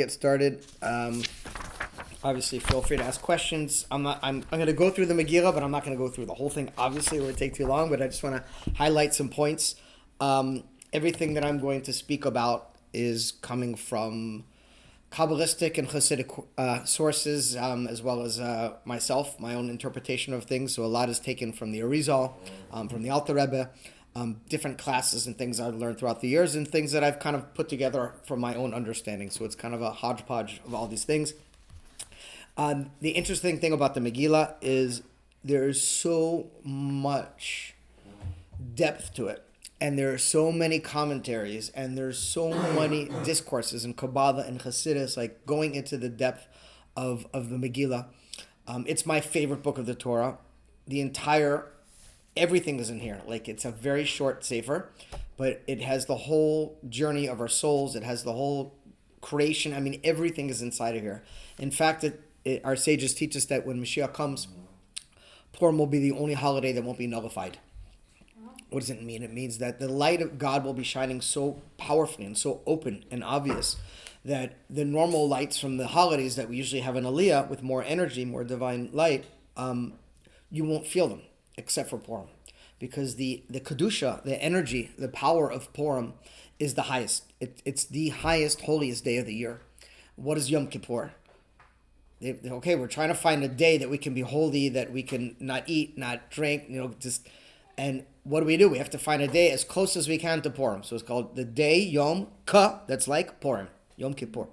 Get started. Obviously, feel free to ask questions. I'm going to go through the Megillah, but I'm not going to go through the whole thing. Obviously, it would take too long, but I just want to highlight some points. Everything that I'm going to speak about is coming from Kabbalistic and Hasidic sources, as well as myself, my own interpretation of things. So a lot is taken from the Arizal, from the Alter Rebbe, different classes and things I've learned throughout the years, and things that I've kind of put together from my own understanding. So it's kind of a hodgepodge of all these things. The interesting thing about the Megillah is there's so much depth to it. And there are so many commentaries, and there's so many discourses in Kabbalah and Hasidus, like going into the depth of the Megillah. It's my favorite book of the Torah. Everything is in here. Like, it's a very short sefer, but it has the whole journey of our souls. It has the whole creation. I mean, everything is inside of here. In fact, our sages teach us that when Mashiach comes, Purim will be the only holiday that won't be nullified. What does it mean? It means that the light of God will be shining so powerfully and so open and obvious that the normal lights from the holidays that we usually have in Aliyah with more energy, more divine light, you won't feel them except for Purim. Because the Kedusha, the energy, the power of Purim is the highest. It's the highest, holiest day of the year. What is Yom Kippur? Okay, we're trying to find a day that we can be holy, that we can not eat, not drink, and what do? We have to find a day as close as we can to Purim. So it's called the day Yom Ka, that's like Purim, Yom Kippur.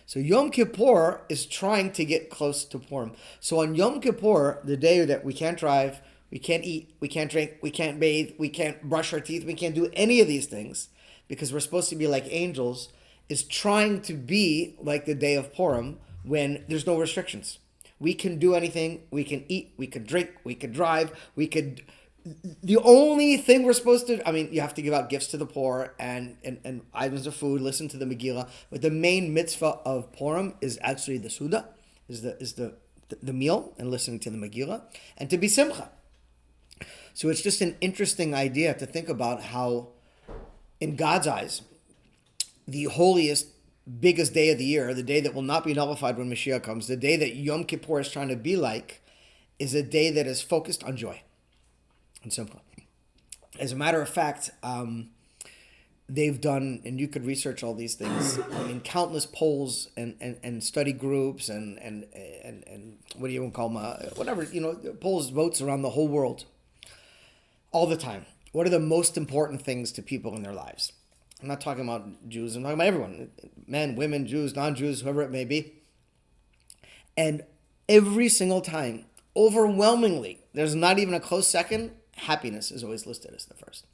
So Yom Kippur is trying to get close to Purim. So on Yom Kippur, the day that we can't drive, we can't eat, we can't drink, we can't bathe, we can't brush our teeth, we can't do any of these things because we're supposed to be like angels, is trying to be like the day of Purim when there's no restrictions. We can do anything, we can eat, we can drink, we can drive, the only thing we're supposed to, you have to give out gifts to the poor and items of food, listen to the Megillah, but the main mitzvah of Purim is actually the Suda, is the meal and listening to the Megillah, and to be Simcha. So it's just an interesting idea to think about how, in God's eyes, the holiest, biggest day of the year, the day that will not be nullified when Mashiach comes, the day that Yom Kippur is trying to be like, is a day that is focused on joy and Simcha. As a matter of fact, they've done, and you could research all these things, countless polls and study groups and what do you want to call them? Whatever, polls, votes around the whole world, all the time. What are the most important things to people in their lives? I'm not talking about Jews, I'm talking about everyone. Men, women, Jews, non-Jews, whoever it may be. And every single time, overwhelmingly, there's not even a close second, happiness is always listed as the first.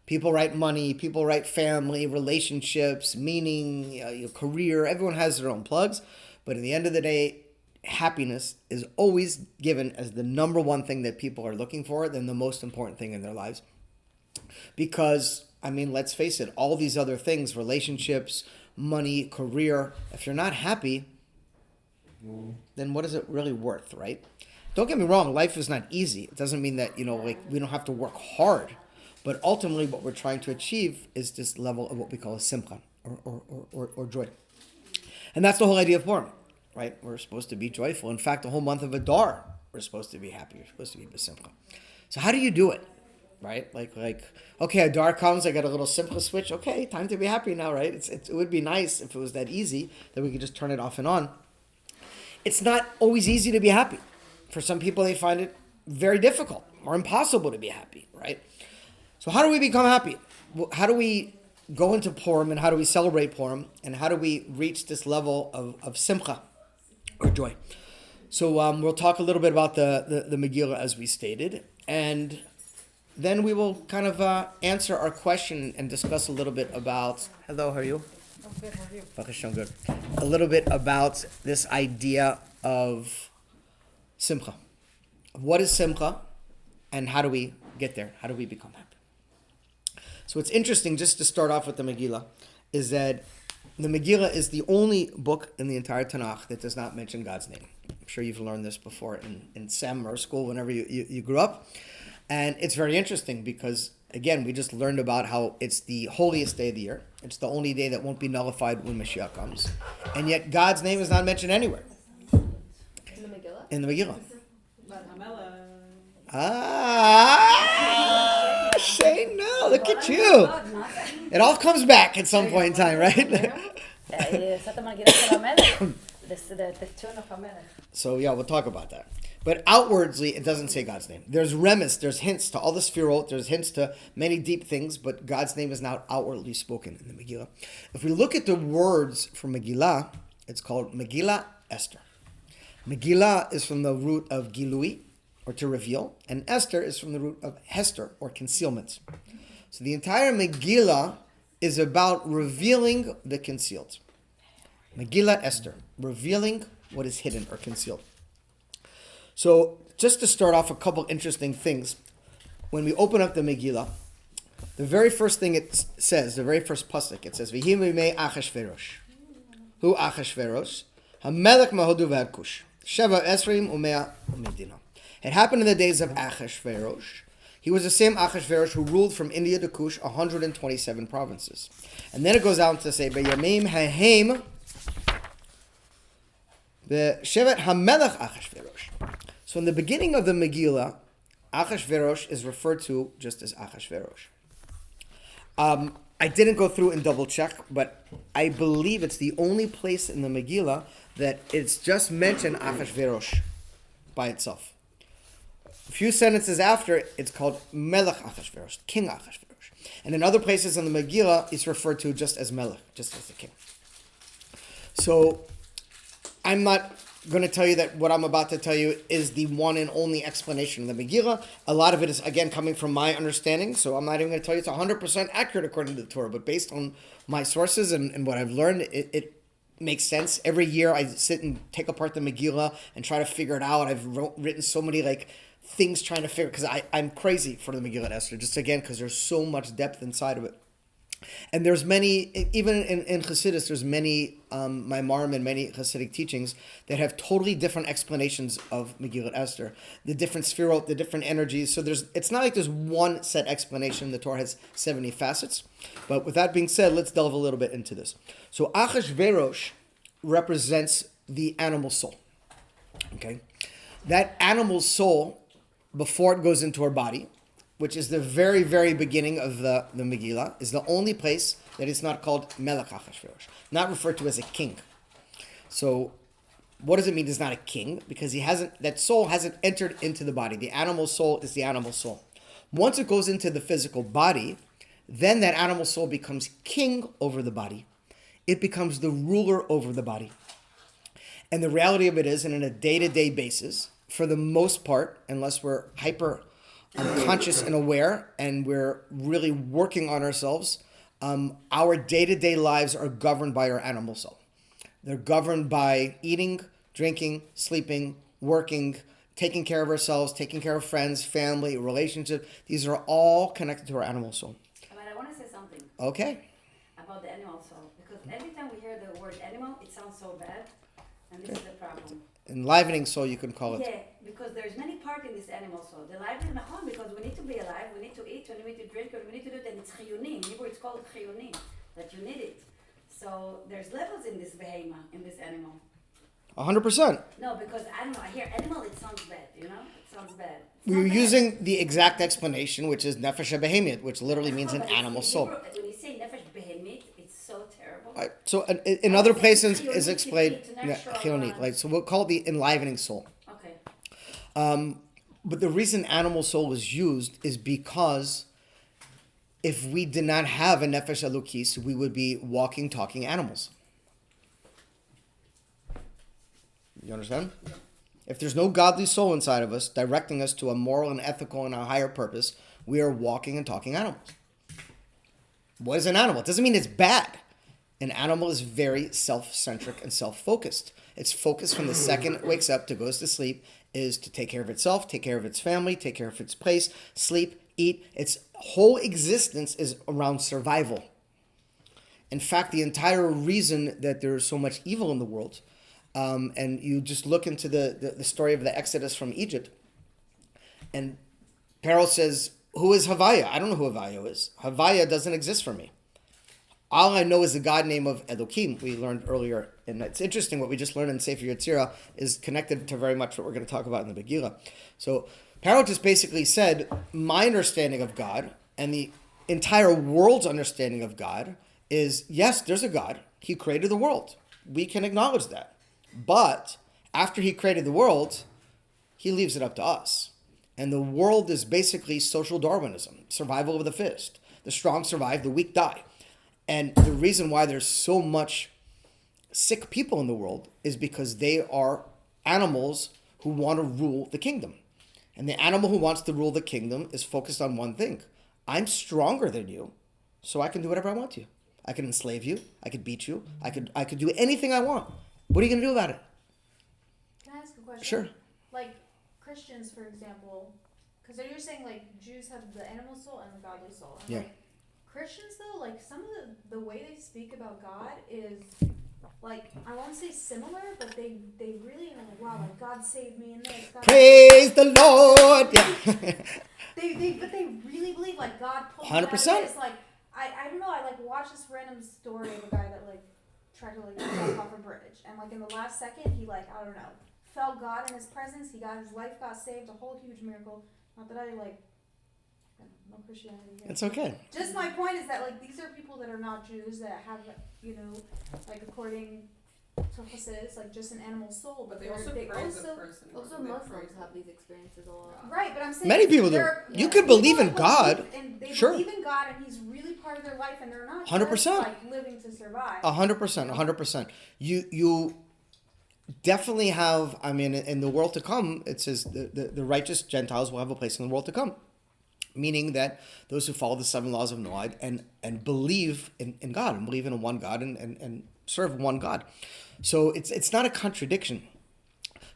People write money, people write family, relationships, meaning, your career. Everyone has their own plugs. But at the end of the day, happiness is always given as the number one thing that people are looking for, than the most important thing in their lives. Because, let's face it, all these other things, relationships, money, career, if you're not happy, then what is it really worth, right? Don't get me wrong, life is not easy. It doesn't mean that, we don't have to work hard. But ultimately, what we're trying to achieve is this level of what we call a simcha, or joy. And that's the whole idea of Purim, right? We're supposed to be joyful. In fact, the whole month of Adar, we're supposed to be happy. We're supposed to be besimcha. So how do you do it, right? Like, okay, Adar comes, I got a little simcha switch. Okay, time to be happy now, right? It would be nice if it was that easy, that we could just turn it off and on. It's not always easy to be happy. For some people, they find it very difficult or impossible to be happy, right? So how do we become happy? How do we go into Purim, and how do we celebrate Purim, and how do we reach this level of simcha, or joy? So we'll talk a little bit about the Megillah as we stated, and then we will kind of answer our question and discuss a little bit about, hello, how are you? I'm good, how are you? I'm good. A little bit about this idea of Simcha. What is Simcha, and how do we get there? How do we become happy? So it's interesting, just to start off with the Megillah, is that the Megillah is the only book in the entire Tanakh that does not mention God's name. I'm sure you've learned this before in SEM or school, whenever you grew up. And it's very interesting because again, we just learned about how it's the holiest day of the year. It's the only day that won't be nullified when Mashiach comes. And yet God's name is not mentioned anywhere. In the Megillah? In the Megillah. Say no, look at you. It all comes back at some point in time, right? So yeah, we'll talk about that. But outwardly, it doesn't say God's name. There's remes, there's hints to all the sefirot, there's hints to many deep things, but God's name is not outwardly spoken in the Megillah. If we look at the words for Megillah, it's called Megillah Esther. Megillah is from the root of gilui, or to reveal, and Esther is from the root of hester, or concealment. So the entire Megillah is about revealing the concealed. Megillah Esther, revealing what is hidden or concealed. So just to start off, a couple interesting things. When we open up the Megillah, the very first thing it says, the very first pasuk, it says, "V'hi mimei Achashverosh." Who Achashverosh? HaMelech Mahodu v'Hadkush. Sheva Esrim Umea Umedina. It happened in the days of Achashverosh. He was the same Achashverosh who ruled from India to Kush, 127 provinces. And then it goes on to say, "B'yamim hahem b'shevet HaMelech Achashverosh." So in the beginning of the Megillah, Achashverosh is referred to just as Achashverosh. I didn't go through and double check, but I believe it's the only place in the Megillah that it's just mentioned Achashverosh by itself. A few sentences after, it's called Melech Achashverosh, King Achashverosh. And in other places in the Megillah, it's referred to just as Melech, just as the king. So I'm not going to tell you that what I'm about to tell you is the one and only explanation of the Megillah. A lot of it is, again, coming from my understanding, so I'm not even going to tell you it's 100% accurate according to the Torah, but based on my sources and what I've learned, it makes sense. Every year I sit and take apart the Megillah and try to figure it out. I've written so many things trying to figure, because I'm crazy for the Megillat Esther, just again, because there's so much depth inside of it. And there's many, even in Chassidus, there's many Maimarim and many Chassidic teachings that have totally different explanations of Megillat Esther, the different sefirot, the different energies. So it's not like there's one set explanation. The Torah has 70 facets. But with that being said, let's delve a little bit into this. So Achashverosh represents the animal soul. Okay, that animal soul, before it goes into our body, which is the very, very beginning of the Megillah, is the only place that it's not called Melech Achashverosh, not referred to as a king. So what does it mean he's not a king? Because that soul hasn't entered into the body. The animal soul is the animal soul. Once it goes into the physical body, then that animal soul becomes king over the body. It becomes the ruler over the body. And the reality of it is, and on a day-to-day basis, for the most part, unless we're hyper conscious and aware, and we're really working on ourselves, our day-to-day lives are governed by our animal soul. They're governed by eating, drinking, sleeping, working, taking care of ourselves, taking care of friends, family, relationships. These are all connected to our animal soul. But I want to say something. Okay. About the animal soul. Because every time we hear the word animal, it sounds so bad. And this is the problem. Enlivening soul, you can call it. Yeah, because there's many parts in this animal soul. The life is nachon, because we need to be alive, we need to eat, we need to drink, we need to do it, and it's chiyunim. In Hebrew, it's called chiyunim, that you need it. So there's levels in this behemoth, in this animal. 100%. No, because I hear animal, it sounds bad, It sounds bad. We were using the exact explanation, which is nefesh behemit, which literally means an animal soul. When you say nefesh behemit, it's so terrible. Right. So in other places is explained, so we'll call it the enlivening soul. Okay. But the reason animal soul is used is because if we did not have a nefesh elukis, we would be walking, talking animals. You understand? Yeah. If there's no godly soul inside of us, directing us to a moral and ethical and a higher purpose, we are walking and talking animals. What is an animal? It doesn't mean it's bad. An animal is very self-centric and self-focused. Its focus from the second it wakes up to goes to sleep is to take care of itself, take care of its family, take care of its place, sleep, eat. Its whole existence is around survival. In fact, the entire reason that there's so much evil in the world, and you just look into the story of the Exodus from Egypt, and Pharaoh says, who is Havaya? I don't know who Havaya is. Havaya doesn't exist for me. All I know is the God name of Elohim we learned earlier. And it's interesting what we just learned in Sefer Yetzirah is connected to very much what we're going to talk about in the Megillah. So Pharaoh just basically said, my understanding of God and the entire world's understanding of God is, yes, there's a God. He created the world. We can acknowledge that. But after he created the world, he leaves it up to us. And the world is basically social Darwinism, survival of the fittest. The strong survive, the weak die. And the reason why there's so much sick people in the world is because they are animals who want to rule the kingdom. And the animal who wants to rule the kingdom is focused on one thing. I'm stronger than you, so I can do whatever I want to you. I can enslave you. I could beat you. I could do anything I want. What are you going to do about it? Can I ask a question? Sure. Like Christians, for example, because you're saying like Jews have the animal soul and the godly soul. And Yeah. like Christians though, like some of the way they speak about God is like, I won't say similar, but they really are like, wow, like God saved me in this. God Praise the Lord. Yeah. but they really believe like God pulled me out of 100%. this. Like I don't know, I like watched this random story of a guy that like tried to like jump off a bridge, and like in the last second he like, I don't know, felt God in his presence. He got his life got saved, a whole huge miracle. Not that I like no Christianity here. It's okay. Just my point is that like these are people that are not Jews that have, you know, like according to Chassidus, like just an animal soul, but But they they're- also they praise also a person. also They Muslims praise have them. these experiences a lot. Yeah. Right, but I'm saying Many people do. they're- You could believe in people God. believe- and they Sure. believe in God, and He's really part of their life, and they're not 100%. just like living to survive. 100%. 100%. You definitely have, I mean, in the world to come, it says the righteous Gentiles will have a place in the world to come. Meaning that those who follow the 7 laws of Noah and believe in God and believe in a one God and serve one God. So it's not a contradiction.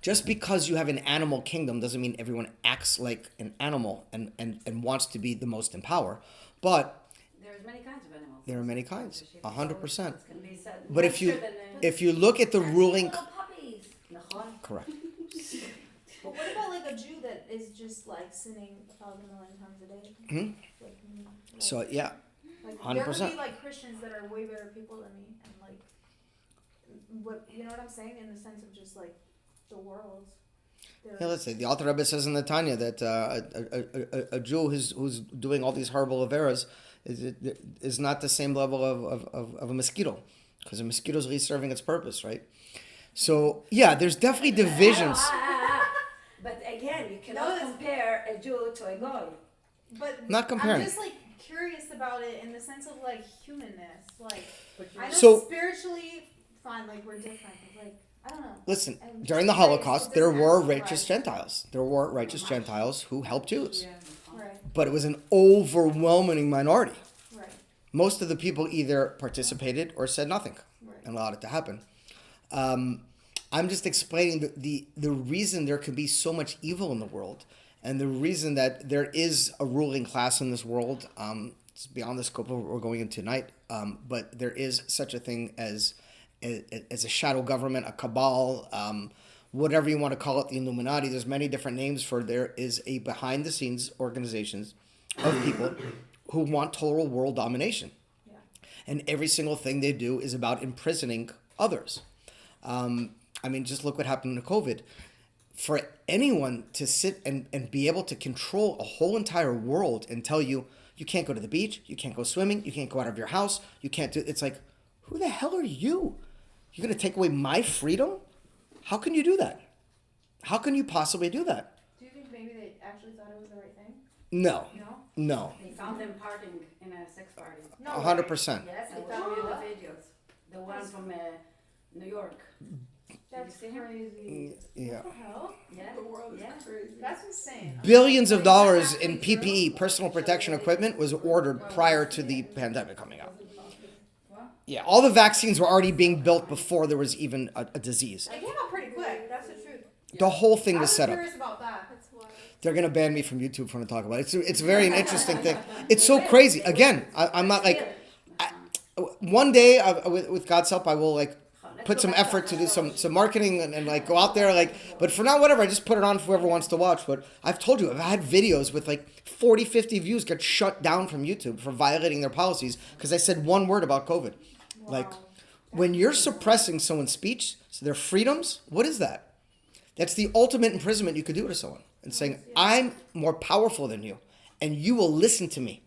Just because you have an animal kingdom doesn't mean everyone acts like an animal and wants to be the most in power. But There's many kinds of animals. there are many kinds, 100%. It can be said But if nicer than if you look at the ruling, little puppies. Nachon. correct. But what about like a Jew that is just like sinning 1,000 million times a day? Mhm. Like, So yeah, like 100%. there could be like Christians that are way better people than me, and like, what you know what I'm saying in the sense of just like the world. yeah. Let's say the Alter Rebbe says in the Tanya that a Jew who's doing all these horrible averas is not the same level of a mosquito, because a mosquito is really serving its purpose, right? So yeah, there's definitely divisions. But again, you cannot compare a Jew to a goy. But Not comparing. I'm just like curious about it in the sense of like humanness. Like I know So- spiritually, fine, like we're different. But, like I don't know. Listen, And during the just race, Holocaust, it there doesn't were have to righteous rise. Gentiles. There were righteous Gentiles who helped Jews, Yeah. Right, but it was an overwhelming minority. right, Most of the people either participated or said nothing right. and allowed it to happen. I'm just explaining the reason there can be so much evil in the world, and the reason that there is a ruling class in this world. It's beyond the scope of what we're going into tonight, but there is such a thing as a shadow government, a cabal, whatever you want to call it, the Illuminati. There's many different names for it. There is a behind-the-scenes organizations of people who want total world domination. Yeah. And every single thing they do is about imprisoning others. I mean, just look what happened to COVID. For anyone to sit and be able to control a whole entire world and tell you, you can't go to the beach, you can't go swimming, you can't go out of your house, you can't do, it's like, who the hell are you? You're going to take away my freedom? How can you do that? How can you possibly do that? Do you think maybe they actually thought it was the right thing? No, No. no, They found them partying in a sex party. No. 100%. Yes, I found me the videos. The one from New York. That's Did you see him? crazy. Yeah. What the hell? Yeah. The world is Yeah. crazy. That's insane. Billions of dollars in PPE, personal protection equipment, was ordered prior to the pandemic coming out. What? Yeah, all the vaccines were already being built before there was even a disease. It came out pretty quick. That's the truth. The whole thing I was was set up. curious about that. That's why. They're gonna ban me from YouTube from to talk about it. It's very an interesting thing. It's so crazy. Again, I'm not like one day with God's help I will like put some effort to do some marketing and like go out there but for now, whatever, I just put it on for whoever wants to watch. But I've told you, I've had videos with like 40, 50 views get shut down from YouTube for violating their policies because I said one word about COVID. Wow. Like, when you're suppressing someone's speech, so their freedoms, what is that? That's the ultimate imprisonment you could do to someone. And saying, I'm more powerful than you, and you will listen to me.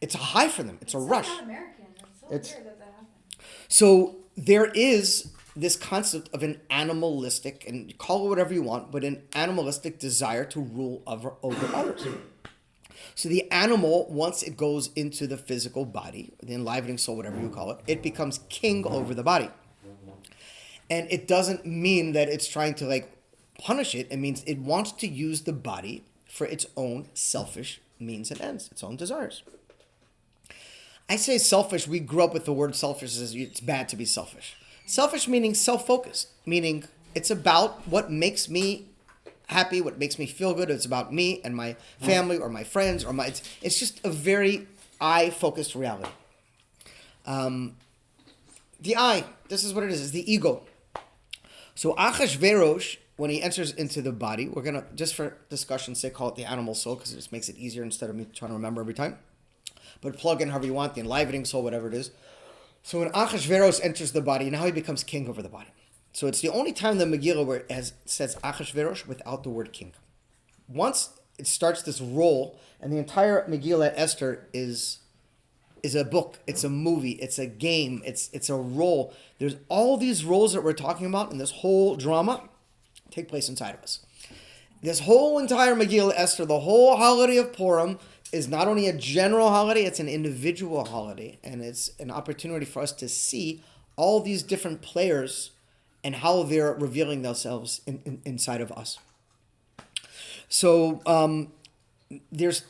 It's a high for them. It's a rush. Not American. It's so weird that happened. So there is this concept of an animalistic, and call it whatever you want, but an animalistic desire to rule over others. So the animal, once it goes into the physical body, the enlivening soul, whatever you call it, it becomes king over the body. And it doesn't mean that it's trying to like punish it. It means it wants to use the body for its own selfish means and ends, its own desires. I say selfish, we grew up with the word selfish as it's bad to be selfish. Selfish meaning self-focused, meaning it's about what makes me happy, what makes me feel good. It's about me and my family or my friends or it's just a very I-focused reality. The I, this is what it is the ego. So Achashverosh, when he enters into the body, we're going to, just for discussion's sake, call it the animal soul because it just makes it easier instead of me trying to remember every time. But plug in however you want, the enlivening soul, whatever it is. So when Achashverosh enters the body, now he becomes king over the body. So it's the only time in the Megillah where it says Achashverosh without the word king. Once it starts this role, and the entire Megillah Esther is a book, it's a movie, it's a game, it's a role. There's all these roles that we're talking about in this whole drama take place inside of us. This whole entire Megillah Esther, the whole holiday of Purim, is not only a general holiday, it's an individual holiday. And it's an opportunity for us to see all these different players and how they're revealing themselves inside of us. So there's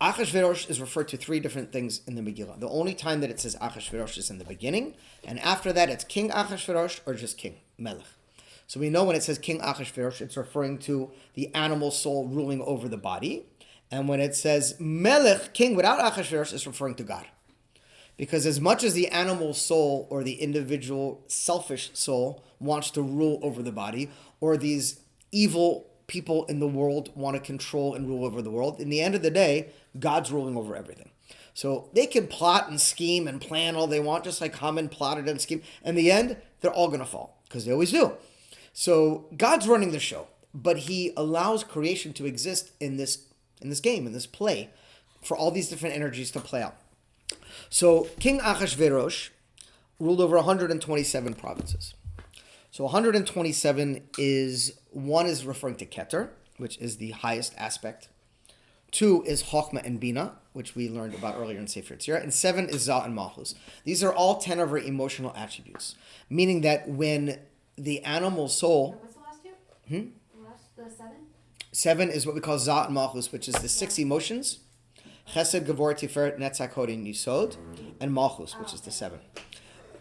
Achashverosh is referred to three different things in the Megillah. The only time that it says Achashverosh is in the beginning, and after that it's King Achashverosh or just King, Melech. So we know when it says King Achashverosh, it's referring to the animal soul ruling over the body. And when it says Melech, king without Achashverosh, it's referring to God. Because as much as the animal soul or the individual selfish soul wants to rule over the body, or these evil people in the world want to control and rule over the world, in the end of the day, God's ruling over everything. So they can plot and scheme and plan all they want, just like Haman plotted and schemed. In the end, they're all going to fall, because they always do. So God's running the show, but he allows creation to exist in this game, in this play, for all these different energies to play out. So King Achashverosh ruled over 127 provinces. So 127 is referring to Keter, which is the highest aspect. 2 is Chokhmah and Bina, which we learned about earlier in Sefer Yetzirah. And 7 is Za and Malchus. These are all 10 of our emotional attributes, meaning that when the animal soul... What's the last two? The 7? 7 is what we call Za and Malchus, which is the 6 emotions. Chesed, Gevor, Tiferet, Netzach, Hod, and Yisod. And Malchus, which is the 7.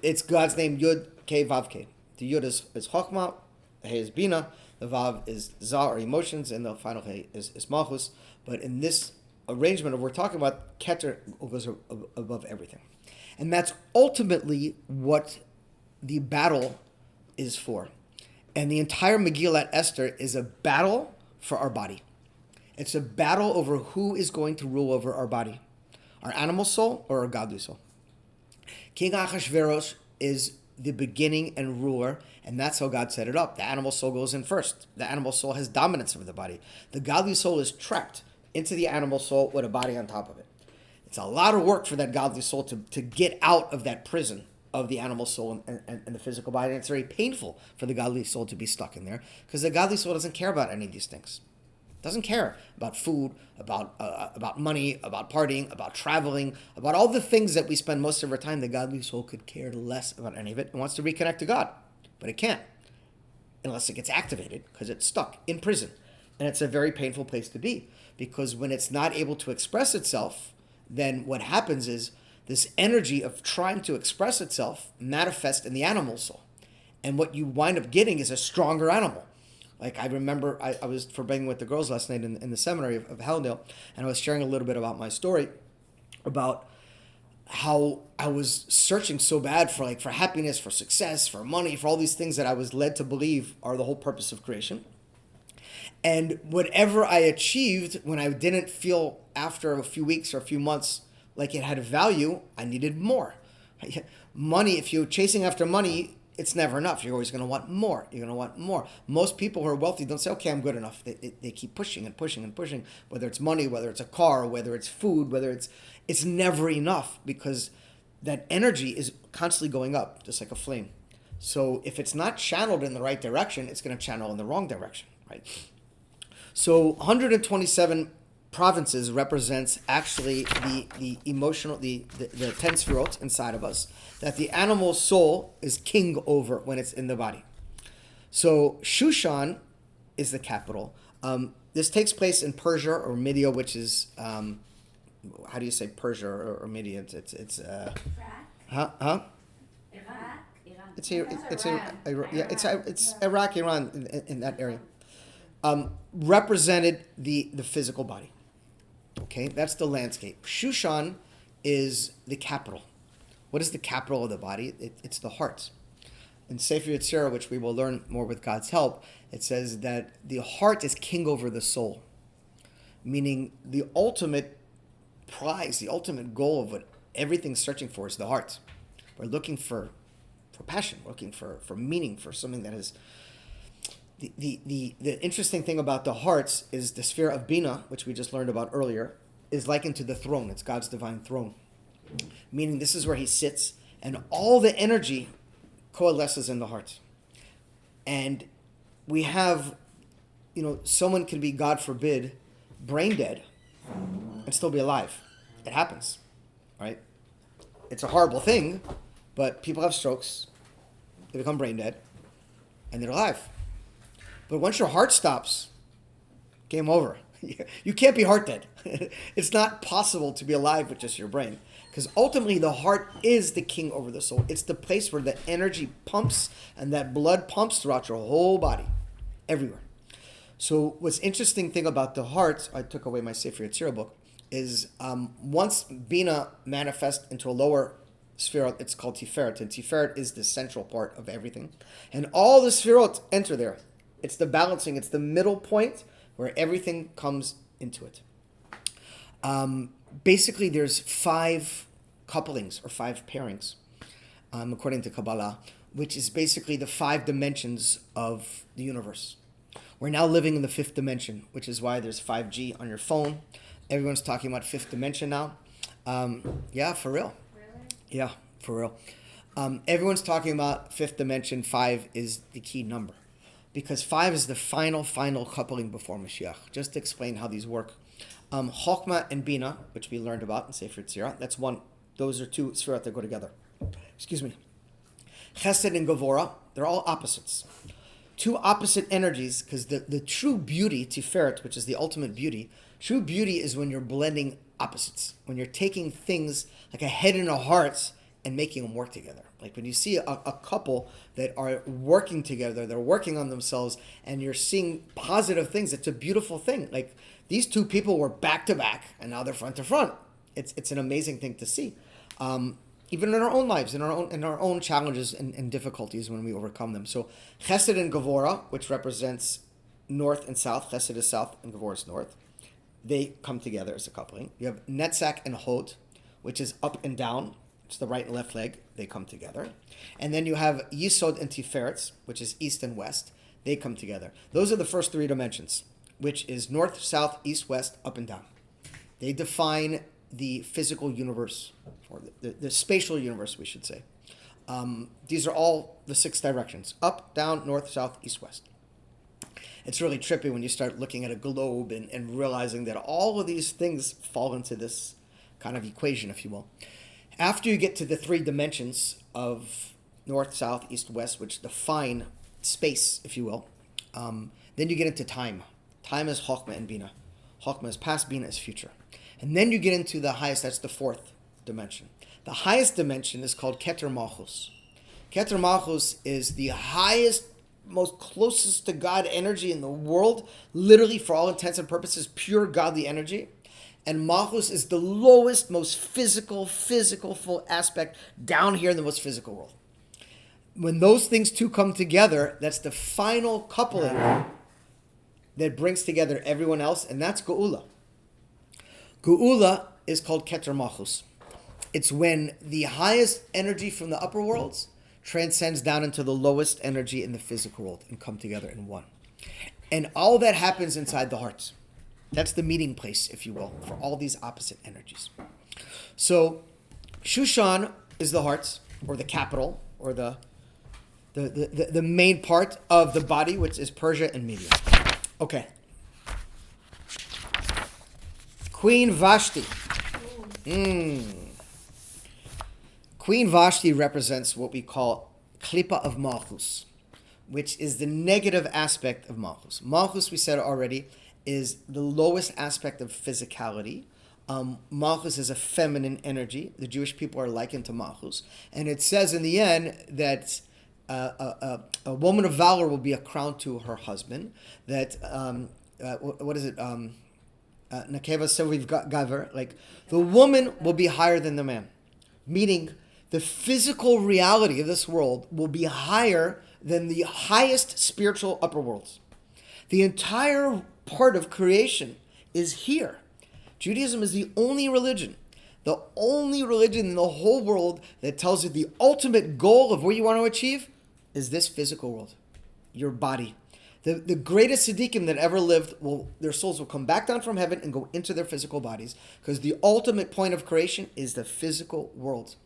It's God's name, Yud, Kei, Vav, Kei. The Yud is Chokhmah, the He is Bina, the Vav is Za, or emotions, and the final He is Malchus. But in this arrangement of we're talking about, Keter goes above everything. And that's ultimately what the battle is for. And the entire Megillat Esther is a battle for our body. It's a battle over who is going to rule over our body, our animal soul or our godly soul. King Achashverosh is the beginning and ruler, and that's how God set it up. The animal soul goes in first. The animal soul has dominance over the body. The godly soul is trapped into the animal soul with a body on top of it. It's a lot of work for that godly soul to get out of that prison of the animal soul and the physical body. And it's very painful for the godly soul to be stuck in there because the godly soul doesn't care about any of these things. Doesn't care about food, about money, about partying, about traveling, about all the things that we spend most of our time. The godly soul could care less about any of it and wants to reconnect to God. But it can't unless it gets activated because it's stuck in prison. And it's a very painful place to be because when it's not able to express itself, then what happens is this energy of trying to express itself manifests in the animal soul. And what you wind up getting is a stronger animal. Like I remember I was forbidding with the girls last night in the seminary of Hallandale, and I was sharing a little bit about my story about how I was searching so bad for happiness, for success, for money, for all these things that I was led to believe are the whole purpose of creation. And whatever I achieved, when I didn't feel after a few weeks or a few months like it had a value, I needed more. Money, if you're chasing after money, it's never enough. You're always going to want more. You're going to want more. Most people who are wealthy don't say, okay, I'm good enough. They keep pushing and pushing and pushing, whether it's money, whether it's a car, whether it's food, whether it's never enough, because that energy is constantly going up, just like a flame. So if it's not channeled in the right direction, it's going to channel in the wrong direction, right? So 127 provinces represents actually the emotional, the 10 sefirot inside of us that the animal soul is king over when it's in the body. So Shushan is the capital. This takes place in Persia or Media, which is how do you say Persia or Media? It's Iraq? Huh? Iraq? Iran. It's Iraq, Iran, in that area. Represented the physical body. Okay, that's the landscape. Shushan is the capital. What is the capital of the body? It's the heart. In Sefer Yetzirah, which we will learn more with God's help, it says that the heart is king over the soul, meaning the ultimate prize, the ultimate goal of what everything's searching for is the heart. We're looking for passion, looking for meaning, for something that is... The interesting thing about the hearts is the sphere of Bina, which we just learned about earlier, is likened to the throne. It's God's divine throne. Meaning this is where he sits, and all the energy coalesces in the heart. And we have, someone can be, God forbid, brain dead and still be alive. It happens, right? It's a horrible thing, but people have strokes, they become brain dead, and they're alive. But once your heart stops, game over. You can't be heart dead. It's not possible to be alive with just your brain. Because ultimately the heart is the king over the soul. It's the place where the energy pumps and that blood pumps throughout your whole body, everywhere. So what's interesting thing about the heart, I took away my Sefer Yetzirah book, is once Bina manifests into a lower sphere, it's called Tiferet. And Tiferet is the central part of everything. And all the Sefirot enter there. It's the balancing. It's the middle point where everything comes into it. Basically, there's 5 couplings or 5 pairings, according to Kabbalah, which is basically the 5 dimensions of the universe. We're now living in the 5th dimension, which is why there's 5G on your phone. Everyone's talking about 5th dimension now. Yeah, for real. Really? Yeah, for real. Everyone's talking about 5th dimension. 5 is the key number. Because 5 is the final coupling before Mashiach. Just to explain how these work. Chokmah and Bina, which we learned about in Sefer Yetzirah, that's one. Those are 2 sefirot that go together. Excuse me. Chesed and Gevurah, they're all opposites. 2 opposite energies, because the true beauty, Tiferet, which is the ultimate beauty, true beauty is when you're blending opposites. When you're taking things like a head and a heart and making them work together. Like when you see a couple that are working together, they're working on themselves, and you're seeing positive things, it's a beautiful thing. Like these 2 people were back to back, and now they're front to front. It's an amazing thing to see. Even in our own lives, in our own challenges and difficulties when we overcome them. So Chesed and Gevurah, which represents north and south, Chesed is south and Gevurah is north, they come together as a coupling. You have Netzach and Hod, which is up and down. It's the right and left leg. They come together. And then you have Yisod and Tiferet, which is east and west. They come together. Those are the first 3 dimensions, which is north, south, east, west, up and down. They define the physical universe, or the spatial universe, we should say. These are all the 6 directions: up, down, north, south, east, west. It's really trippy when you start looking at a globe and realizing that all of these things fall into this kind of equation, if you will. After you get to the 3 dimensions of north, south, east, west, which define space, if you will, then you get into time. Time is Chokmah and Bina. Chokmah is past, Bina is future. And then you get into the highest, that's the 4th dimension. The highest dimension is called Keter Malchus. Keter Malchus is the highest, most closest to God energy in the world, literally for all intents and purposes, pure godly energy. And Malchus is the lowest, most physical full aspect down here in the most physical world. When those things two come together, that's the final coupling that brings together everyone else, and that's Geula. Geula is called Keter Malchus. It's when the highest energy from the upper worlds transcends down into the lowest energy in the physical world and come together in one. And all that happens inside the hearts. That's the meeting place, if you will, for all these opposite energies. So Shushan is the hearts, or the capital, or the main part of the body, which is Persia and Media. Okay. Queen Vashti. Queen Vashti represents what we call Klippa of Malchus, which is the negative aspect of Malchus. Malchus, we said already, is the lowest aspect of physicality. Malchus is a feminine energy. The Jewish people are likened to Malchus. And it says in the end that a woman of valor will be a crown to her husband. That, what is it? Nakeva Seviv Gaver. Like, the woman will be higher than the man. Meaning, the physical reality of this world will be higher than the highest spiritual upper worlds. The entire part of creation is here. Judaism is the only religion in the whole world that tells you the ultimate goal of what you want to achieve is this physical world, your body. The greatest tzaddikim that ever lived, their souls will come back down from heaven and go into their physical bodies, because the ultimate point of creation is the physical world.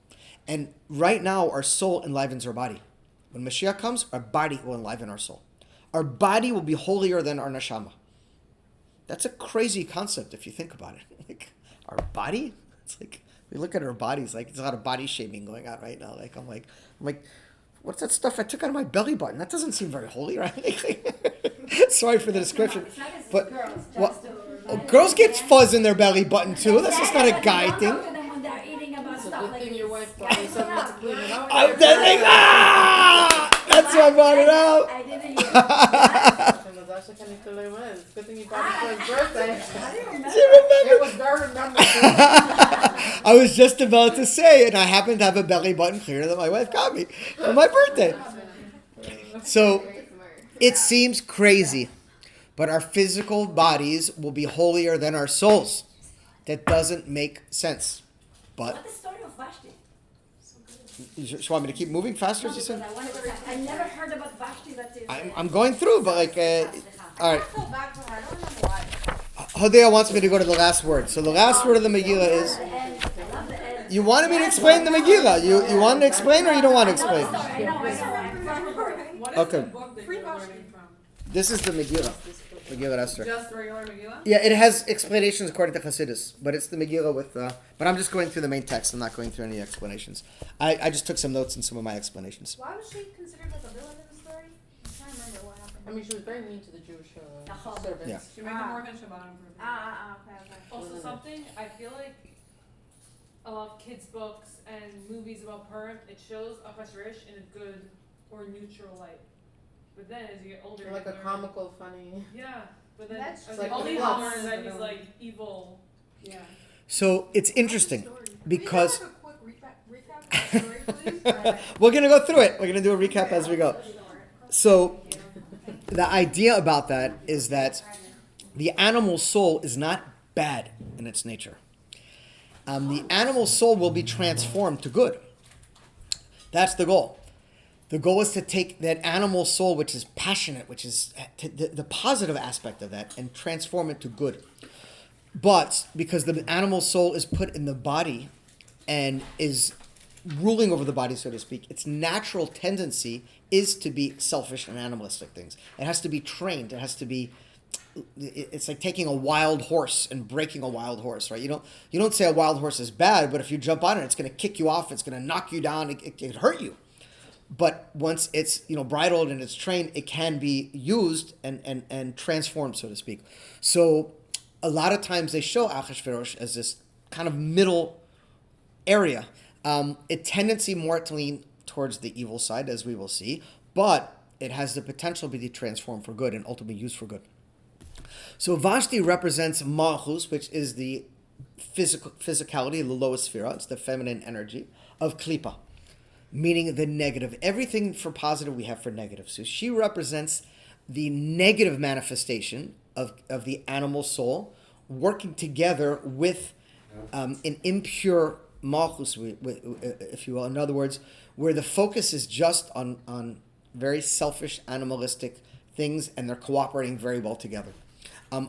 And right now, our soul enlivens our body. When Mashiach comes, our body will enliven our soul. Our body will be holier than our neshama. That's a crazy concept if you think about it. Like, our body? It's like, we look at our bodies, like, there's a lot of body shaming going on right now. Like, I'm like, what's that stuff I took out of my belly button? That doesn't seem very holy, right? Sorry for the description. But girls get fuzz in their belly button too. That's just not a guy thing. That's why I brought it out. Good thing you bought it for his birthday. It was very I was just about to say, and I happen to have a belly button cleaner that my wife got me for my birthday. So it seems crazy, but our physical bodies will be holier than our souls. That doesn't make sense. But what's the story of Vashti? you just want me to keep moving faster? As you said? I never heard about Vashti. I'm going through, but like, all right. I feel bad for her. I don't remember why. Hodea wants me to go to the last word. So the last word of the Megillah is. You wanted me to explain the Megillah. You want to explain or you don't want to explain? Okay. This is the Megillah. Megillah Esther. Just regular Megillah? Yeah, it has explanations according to Chassidus, but it's the Megillah with. But I'm just going through the main text. I'm not going through any explanations. I just took some notes and some of my explanations. Why was she considered like a villain in the story? I'm trying to remember what happened. I mean, she was very mean to the Jewish servants. Yeah. She made them more than Shabbat. Okay. Also, something I feel like a lot of kids' books and movies about Purim, it shows Achashverosh in a good or neutral light. But then as you get older, Like you a learn, comical, funny. Yeah, but then That's as like you the older, plots. learn that he's like evil. Yeah. So it's interesting because Can we have a quick recap of the story, please? we're going to go through it. We're going to do a recap as we go. So the idea about that is that the animal soul is not bad in its nature. The animal soul will be transformed to good. That's the goal. The goal is to take that animal soul, which is passionate, which is the positive aspect of that, and transform it to good. But because the animal soul is put in the body and is ruling over the body, so to speak, its natural tendency is to be selfish and animalistic things. It has to be trained. It has to be. It's like taking a wild horse and breaking a wild horse, right? You don't say a wild horse is bad, but if you jump on it, it's going to kick you off. It's going to knock you down. It can hurt you. But once it's bridled and it's trained, it can be used and transformed, so to speak. So a lot of times they show Achashverosh as this kind of middle area. A tendency more to lean towards the evil side, as we will see, but it has the potential to be transformed for good and ultimately used for good. So Vashti represents Malchus, which is the physicality, the lowest sphere. It's the feminine energy of klipa, meaning the negative. Everything for positive we have for negative. So she represents the negative manifestation of the animal soul working together with an impure malchus, if you will. In other words, where the focus is just on very selfish, animalistic things, and they're cooperating very well together.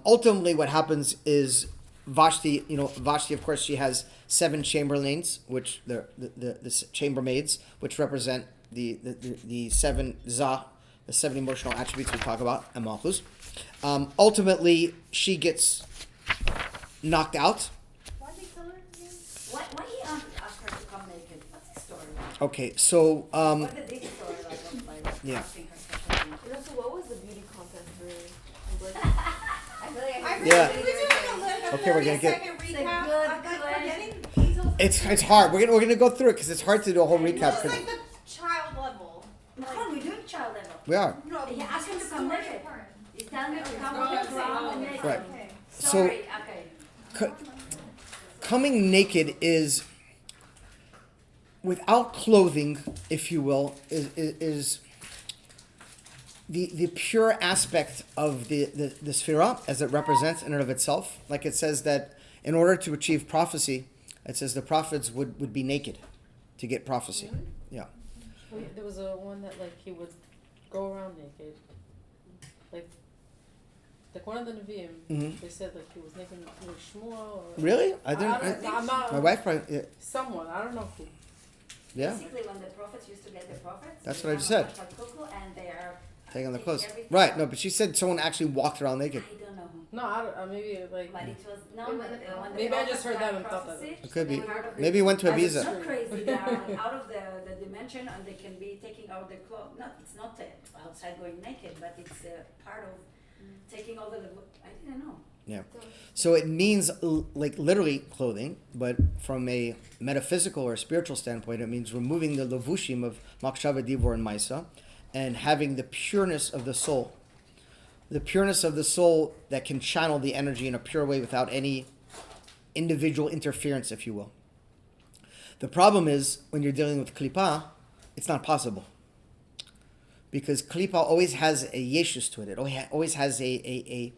Ultimately, what happens is Vashti, Vashti, of course, she has 7 chamberlains, which the chambermaids, which represent the 7 za, the 7 emotional attributes we talk about, and malchus. Ultimately, she gets knocked out. Why did they kill her again? Why he asked her to come naked? What's the story? Okay, so What did this story like? Yeah. Asking her such a thing? And also, what was the beauty contest really? Like, I feel like I Yeah. really do like a Okay, we're gonna get- 30-second It's a recap. good I'm like question. forgetting details. it's hard. We're gonna go through it because it's hard to do a whole recap. It's 'cause like the child level. Come on, we're doing child level. we are. No, He asked him to come story naked. part. He's telling her to come Go on the ahead, ground say and it. naked. Right. Okay. Sorry, okay. Coming naked is, without clothing, if you will, is the pure aspect of the sphira as it represents in and of itself. Like it says that in order to achieve prophecy, it says the prophets would be naked to get prophecy. Really? Yeah. there was a one that like he would go around naked, like one of the Nevi'im. Mhm. They said like he was naked with Shmuel. Or, Really? I don't- didn't. I'm not. My wife probably. Yeah. Someone I don't know who. Yeah. Basically, when the prophets used to get the prophets, That's they what I just come said. on Cuckoo and they are Taking the taking clothes. everything Right. off. No, but she said someone actually walked around naked. I don't know who. No, I don't, maybe like. But it was no. When When the- when the Maybe I just prophets heard got that and thought that. prophecy, It could be. they were out of the- Maybe he went to As Ibiza. a Not crazy. They are like out of the dimension, and they can be taking out their clothes. Not, it's not outside going naked, but it's part of taking over the. I didn't know. Yeah. So it means like literally clothing, but from a metaphysical or spiritual standpoint, it means removing the levushim of Makshava, Divor, and Maisa, and having the pureness of the soul. The pureness of the soul that can channel the energy in a pure way without any individual interference, if you will. The problem is when you're dealing with klipa, it's not possible. Because klipa always has a yeshus to it. It always has a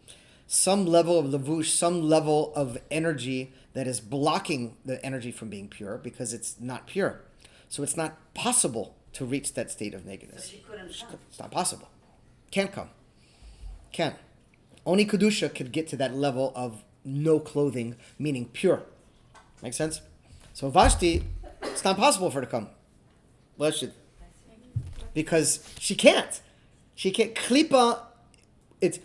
some level of levush, some level of energy that is blocking the energy from being pure because it's not pure. So it's not possible to reach that state of So nakedness. she couldn't come. It's not possible. Can't come. Can't. Only Kedusha could get to that level of no clothing, meaning pure. Make sense? So Vashti, it's not possible for her to come. Well, because she can't. She can't. Klipa, it's,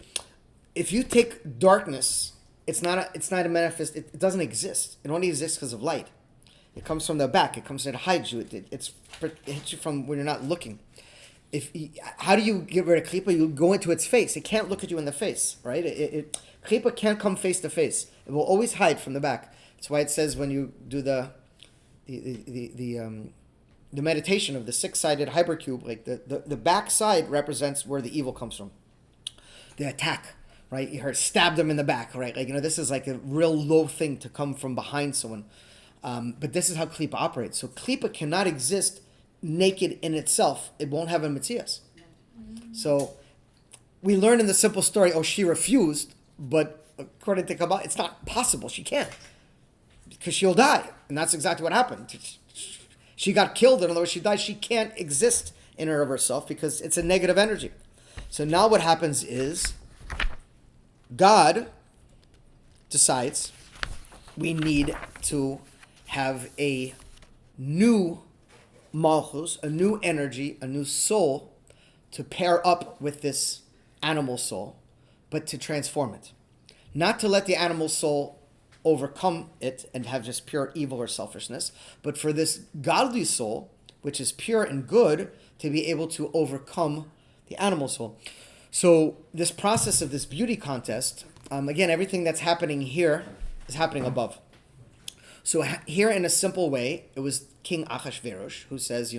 if you take darkness, it's not a manifest, it doesn't exist. It only exists because of light. It comes from the back. It comes to hide you. It hits you from when you're not looking. How do you get rid of klipa? You go into its face. It can't look at you in the face, right? Klipa can't come face to face. It will always hide from the back. That's why it says when you do the meditation of the 6-sided hypercube, like the back side represents where the evil comes from. The attack, right? You heard stabbed them in the back, right? Like, this is like a real low thing to come from behind someone. But this is how klipa operates. So klipa cannot exist naked in itself. It won't have a mitzias. So we learn in the simple story, she refused, but according to Kabbalah, it's not possible. She can't. Because she'll die. And that's exactly what happened. She got killed, in other words, she died. She can't exist in and of herself because it's a negative energy. So now what happens is God decides we need to have a new malchus, a new energy, a new soul to pair up with this animal soul, but to transform it. Not to let the animal soul overcome it and have just pure evil or selfishness, but for this godly soul, which is pure and good, to be able to overcome the animal soul. So this process of this beauty contest, again, everything that's happening here is happening above. So here, in a simple way, it was King Achashverosh who says,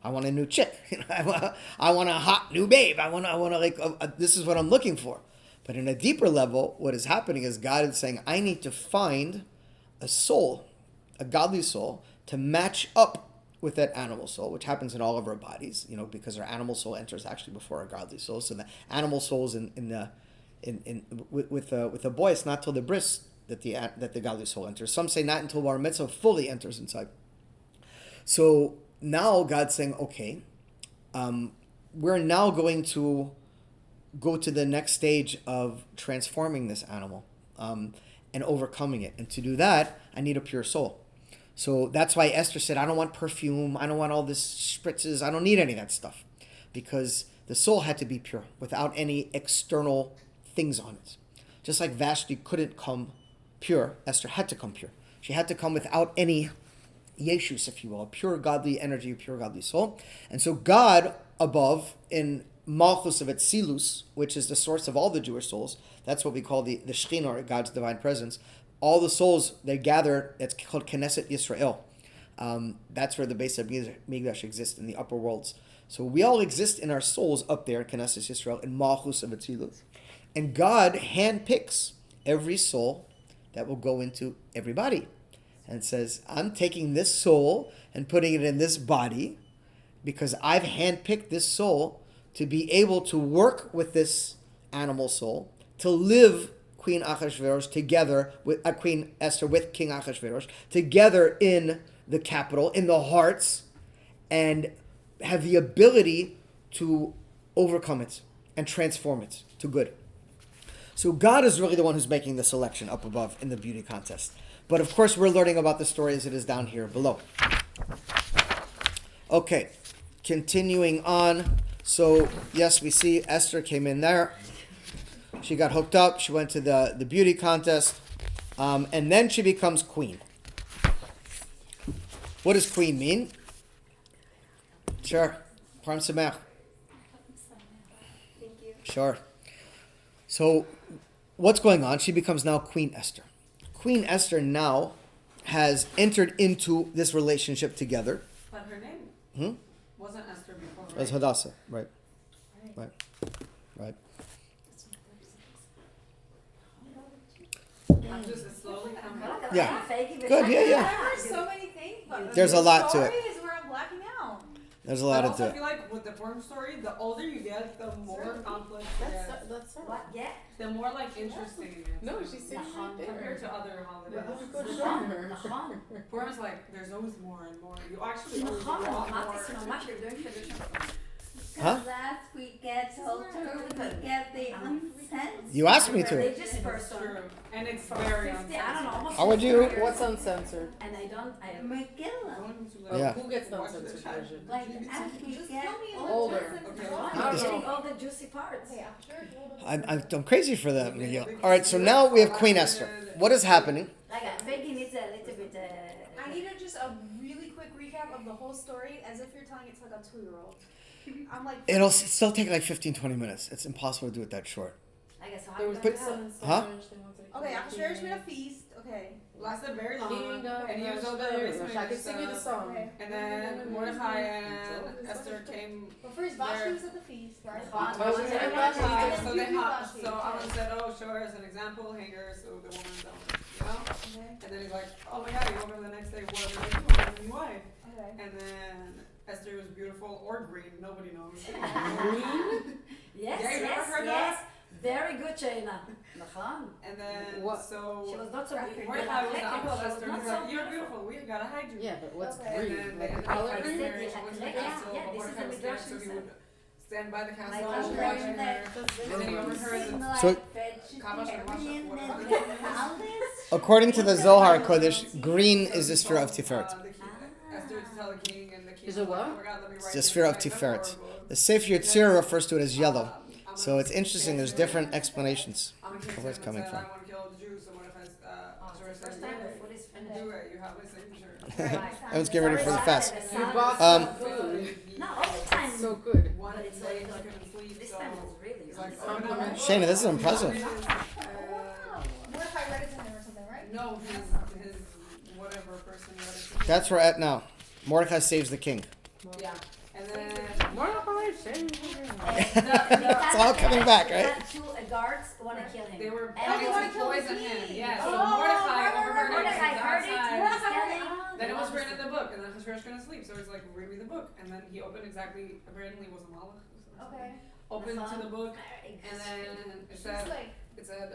I want a new chick. I want a hot new babe. I want to this is what I'm looking for. But in a deeper level, what is happening is God is saying, I need to find a soul, a godly soul, to match up with that animal soul, which happens in all of our bodies, because our animal soul enters actually before our godly soul. So the animal soul is with a boy, it's not till the bris that the godly soul enters. Some say not until bar mitzvah fully enters inside. So now God's saying, okay, we're now going to go to the next stage of transforming this animal and overcoming it. And to do that, I need a pure soul. So that's why Esther said, I don't want perfume. I don't want all this spritzes. I don't need any of that stuff. Because the soul had to be pure without any external things on it. Just like Vashti couldn't come pure, Esther had to come pure. She had to come without any yeshus, if you will, a pure godly energy, a pure godly soul. And so God above in Malchus of Etzilus, which is the source of all the Jewish souls, that's what we call the Shekhinah, or God's divine presence. All the souls, they gather, it's called Knesset Yisrael. That's where the base of Megillat exists in the upper worlds. So we all exist in our souls up there, Knesset Yisrael, in Malchus of Etzilus. And God handpicks every soul that will go into every body. And says, I'm taking this soul and putting it in this body because I've handpicked this soul to be able to work with this animal soul, to live Queen Achashverosh together with Queen Esther with King Achashverosh together in the capital, in the hearts, and have the ability to overcome it and transform it to good. So God is really the one who's making the selection up above in the beauty contest. But of course, we're learning about the story as it is down here below. Okay, continuing on. So yes, we see Esther came in there. She got hooked up. She went to the beauty contest. And then she becomes queen. What does queen mean? Sure. Purim Sameach. Thank you. Sure. So what's going on? She becomes now Queen Esther. Queen Esther now has entered into this relationship together. But her name wasn't Esther before, right? As Hadassah, right. I'm just slowly coming up. Yeah. Good, yeah. There's so many things, but There's a lot to it. The story is where I'm blacking out. There's a lot I into also it. feel like with the Purim story, the older you get, the more complex it gets. That's her. What? Yeah. The more like interesting it gets. No, she's sitting right there. Compared to other holidays. Go show her. Purim's like, there's always more and more. You actually No, always a lot more. you're doing tradition. Huh? Last we get culture, we get the uncensored. You asked me to. Religious It's person. true. And it's very 50, I don't know, almost How would you- 50 years. What's uncensored? And I Megillah. Yeah. Who gets the uncensored version? Like as we get Older. I'm getting all the juicy parts. Okay, sure. I'm crazy for that, Miguel. All right, so now we have Queen Esther. What is happening? Like Peggy needs a little bit. I need just a really quick recap of the whole story as if you're telling it to like a 2-year-old. I'm like, It'll still take like 15-20 minutes. It's impossible to do it that short. I guess There was how big do sun. Huh? okay, Achashverosh made a feast. Okay. Lasted very long. King of And he was over Ahasuerus. I can sing you the song. Okay. And then Mordecai and Esther came. But first, Vashti was at the feast, right? Oh, was it And Vashti? then So you they do have, Vashti. so Aaron said, oh, show her as an example, hang her so the woman don't, Okay. And then he's like, oh my god, you go over the next day, what are they doing? And why? Okay. And then Esther was beautiful or green, nobody knows. Yes, Yeah, you never yes, heard yes. Very good, Shayna. Nachon. And then, What? She so was not so beautiful. Mordecai was the uncle of She was Esther, not he's so like, you're beautiful. beautiful, we gotta hide you. Yeah, but what's Okay. And green? then they Like ended up color finding green? her, she went to the Yeah, castle, yeah, but this is Mordecai the was scared, Midrash so he said. would stand by the castle, Like watching green her. that And then he overheard the So- vegetarian and Alice. According to the Zohar Kodesh, green is the sphere of Tiferet. Esther to tell the king and the king. Is it what? Oh my God, let me It's write the this sphere of right, that's Tiferet. horrible. The Sefer Yetzirah refers to it as yellow. I'm So gonna- it's interesting. There's different explanations I'm gonna of where it's coming said, from. I want to kill the Jews, so what if I said, First time the food is finished. do it, you have my signature. Let's get ready for the fast. You bought Um, some food. No, all the time. So good. One But it's day like- he couldn't sleep, This so time was really he's like, nice. open up. Shayna, this is impressive. Mordecai read it to him or something, right? No, his whatever person read it to him. That's where we're at now. Mordecai saves the king. Yeah, and then It's all coming back, right? Two guards want to kill him. they were And planning they wanna to kill the poison king. him. Yeah, so Oh, Mordecai right, overheard Mordecai it. heard in the book, and then Hashverosh couldn't sleep, so he's like, read me the book, and then he opened exactly, apparently it was a Malach. Okay. Opened to the book, Very and then it She's said, like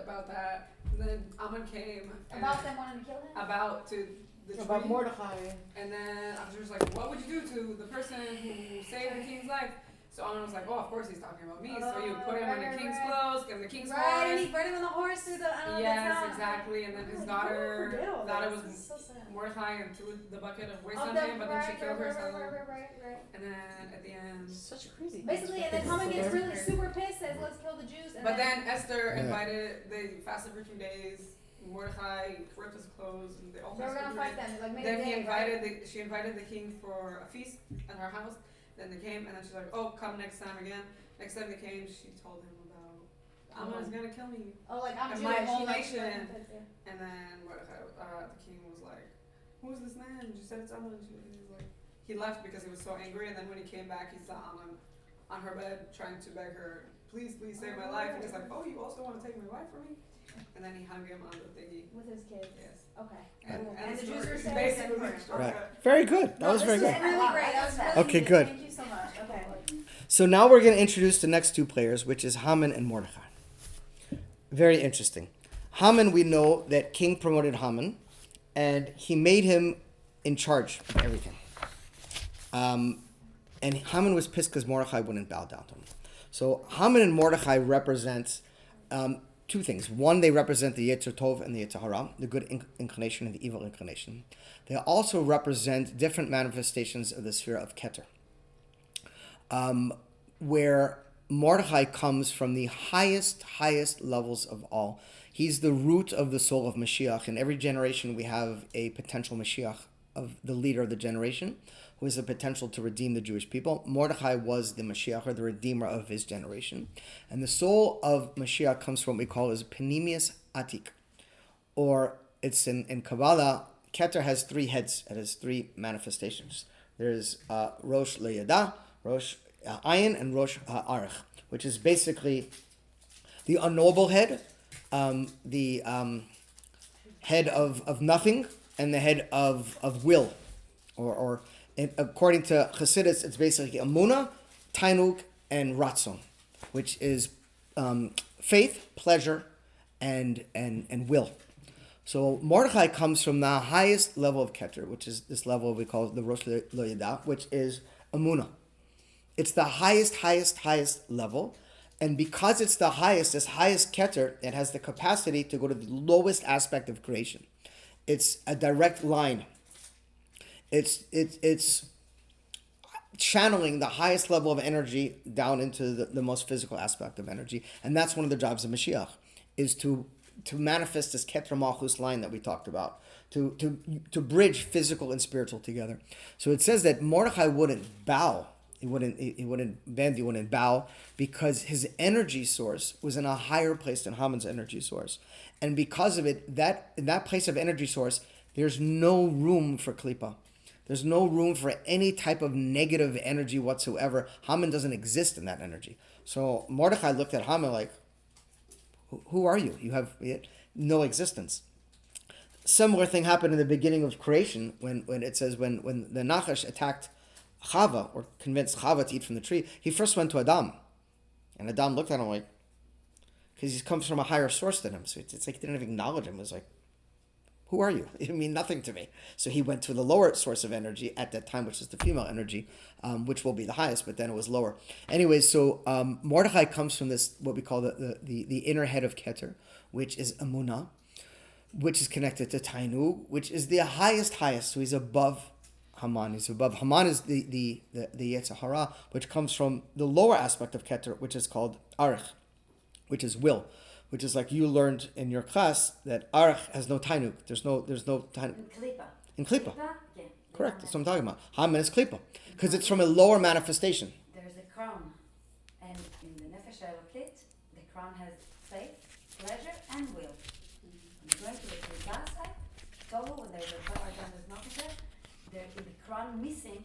about that. And then Ammon came about them wanting to kill him. about to the About tree. Mordechai. And then Achashverosh was like, what would you do to the person who saved the king's life? So Ammon was like, oh, of course he's talking about me. So you put him in the king's clothes, give him the king's Right, and horse. he rode him on the horse through the. Yes, exactly. And then his daughter thought it was This is so sad. Mordechai and threw the bucket of waste Of on the- him, but then she killed herself. Right. And then at the end. Such a crazy. Basically, and then Haman gets really super pissed, says, "Let's kill the Jews." And But then Esther Yeah. invited, they fasted for 2 days. Mordechai ripped his clothes, and they all they were fasted gonna for 2 fight days. them. Like made Then a he day, invited she invited the king for a feast at her house. Then they came, and then she's like, "Oh, come next time again." Next time they came, she told him about Ammon's gonna kill me. Oh, like I'm And Jewish. my whole he, like, nation. yeah. And then Mordechai, the king was like, "Who's this man?" And she said, "It's Ammon." He was like, he left because he was so angry. And then when he came back, he saw Ammon on her bed trying to beg her, "Please, please save my life." And he's like, "Oh, you also want to take my wife from me?" And then he hung him on the thingy. With his kids. Yes. Okay. And And the story Jews were is saved basically and the story. Right. Very good. That No, was this very was good. really great. That was really Okay, neat. good. Thank you so much. Okay. So now we're going to introduce the next two players, which is Haman and Mordechai. Very interesting. Haman, we know that king promoted Haman, and he made him in charge of everything. And Haman was pissed because Mordechai wouldn't bow down to him. So Haman and Mordechai represent two things. One, they represent the Yetzer Tov and the Yetzer Hara, the good inclination and the evil inclination. They also represent different manifestations of the sphere of Keter, where Mordechai comes from the highest levels of all. He's the root of the soul of Mashiach. In every generation, we have a potential Mashiach of the leader of the generation, who has the potential to redeem the Jewish people. Mordechai was the Mashiach, or the redeemer of his generation. And the soul of Mashiach comes from what we call as Panemius Atik, or it's in Kabbalah, Keter has 3 heads. It has 3 manifestations. There's Rosh Le'yada, Rosh Ayin, and Rosh Arich, which is basically the unknowable head, the head of nothing, and the head of will. Or according to Chassidus, it's basically Amunah, Tainuk, and Ratzon, which is faith, pleasure, and will. So Mordechai comes from the highest level of Keter, which is this level we call the Rosh Lo Yada, which is Amunah. It's the highest level. And because it's the highest, this highest Keter, it has the capacity to go to the lowest aspect of creation. It's a direct line. It's channeling the highest level of energy down into the most physical aspect of energy. And that's one of the jobs of Mashiach, is to manifest this Keter Malchus line that we talked about, to bridge physical and spiritual together. So it says that Mordechai wouldn't bow. He wouldn't bend, he wouldn't bow, because his energy source was in a higher place than Haman's energy source. And because of it, in that place of energy source, there's no room for klipa. There's no room for any type of negative energy whatsoever. Haman doesn't exist in that energy. So Mordechai looked at Haman like, who are you? You have no existence. Similar thing happened in the beginning of creation when it says when the Nachash attacked Chava, or convinced Chava to eat from the tree, he first went to Adam. And Adam looked at him like, because he comes from a higher source than him. So it's like he didn't even acknowledge him. It was like, who are you? You mean nothing to me. So he went to the lower source of energy at that time, which is the female energy, which will be the highest, but then it was lower. Anyways, so Mordechai comes from this, what we call the inner head of Keter, which is Amunah, which is connected to Tainug, which is the highest. So he's above Haman. He's above. Haman is the Yetzer Hara, which comes from the lower aspect of Keter, which is called Arich, which is will. Which is like you learned in your class that Arich has no Tainuk. There's no Tainuk. In Klipa. Yeah. Correct. That's what I'm talking about. Haman is Klipa. Because it's from a lower manifestation. There's a crown. And in the Nefesh Elokit, the crown has faith, pleasure, and will. When you go into the Klipa side, Tolu, when there's a power down there's nothing there, there's in the crown missing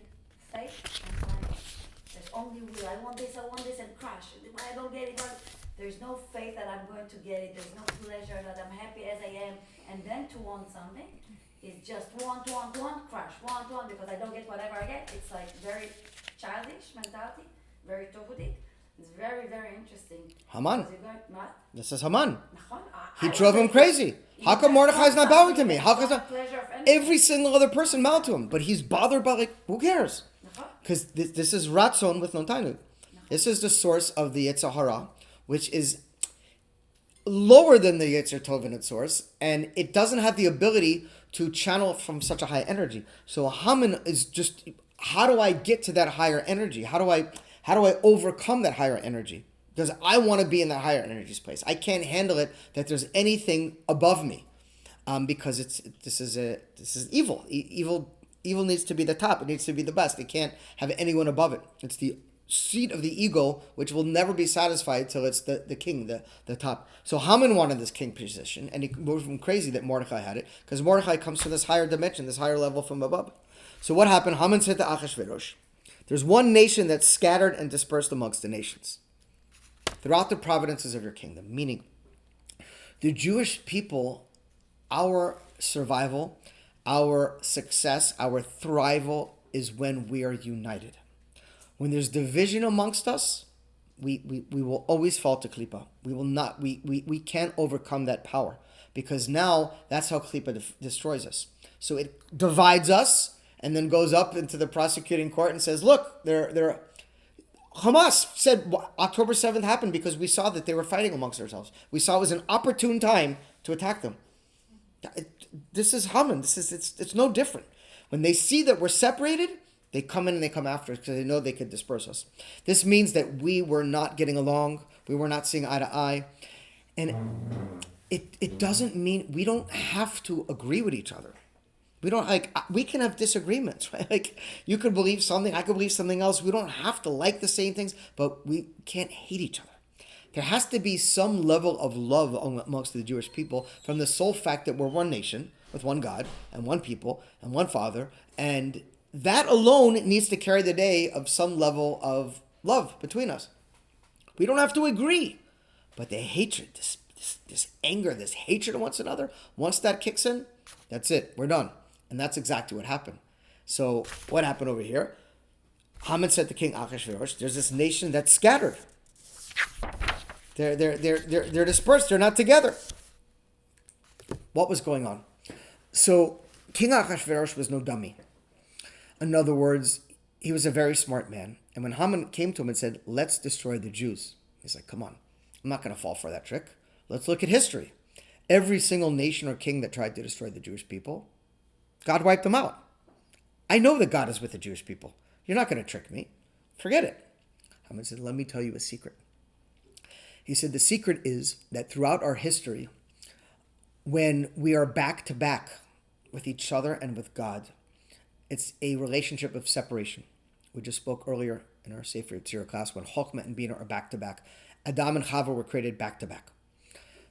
faith and pleasure. There's only will. I want this, and crash. I don't get it. There's no faith that I'm going to get it. There's no pleasure that I'm happy as I am. And then to want something, It's just want, crush, want, because I don't get whatever I get. It's like very childish mentality, very tohudik. It's very, very interesting. Haman. Because you're going, what? This is Haman. Nachon? He I drove would him say crazy. How come Mordechai's not bowing to me? How come pleasure of anything. every single other person bowed to him? But he's bothered by, like, who cares? Nachon? Because this is Ratzon with no Tainug. This is the source of the Yetzer Hara, which is lower than the Yetzer Tov in its source, and it doesn't have the ability to channel from such a high energy. So Haman is just, how do I get to that higher energy? How do I overcome that higher energy? Because I want to be in that higher energy space. I can't handle it that there's anything above me, because this is evil. Evil needs to be the top. It needs to be the best. It can't have anyone above it. It's the seat of the ego, which will never be satisfied till it's the king, the top. So Haman wanted this king position, and he moved from crazy that Mordechai had it, because Mordechai comes from this higher dimension, this higher level from above. So what happened? Haman said to Achashverosh, there's one nation that's scattered and dispersed amongst the nations throughout the providences of your kingdom, meaning the Jewish people, our survival, our success, our thrival is when we are united. When there's division amongst us, we will always fall to Klippa. We will not. We can't overcome that power, because now that's how Klippa destroys us. So it divides us and then goes up into the prosecuting court and says, look, they're Hamas said October 7th happened because we saw that they were fighting amongst themselves. We saw it was an opportune time to attack them. This is Haman. It's no different. When they see that we're separated, they come in and they come after us because they know they could disperse us. This means that we were not getting along. We were not seeing eye to eye. And it doesn't mean we don't have to agree with each other. We can have disagreements, right? Like, you could believe something, I could believe something else. We don't have to like the same things, but we can't hate each other. There has to be some level of love amongst the Jewish people from the sole fact that we're one nation with one God and one people and one Father, and that alone needs to carry the day of some level of love between us. We don't have to agree, but the hatred, this anger, this hatred of one another, once that kicks in, that's it. We're done. And that's exactly what happened. So what happened over here? Haman said to King Achashverosh, there's this nation that's scattered. They're dispersed. They're not together. What was going on? So King Achashverosh was no dummy. In other words, he was a very smart man. And when Haman came to him and said, let's destroy the Jews, he's like, come on, I'm not going to fall for that trick. Let's look at history. Every single nation or king that tried to destroy the Jewish people, God wiped them out. I know that God is with the Jewish people. You're not going to trick me. Forget it. Haman said, let me tell you a secret. He said, the secret is that throughout our history, when we are back to back with each other and with God, it's a relationship of separation. We just spoke earlier in our Sefer Yetzirah class when Chokmah and Bina are back to back. Adam and Chava were created back to back.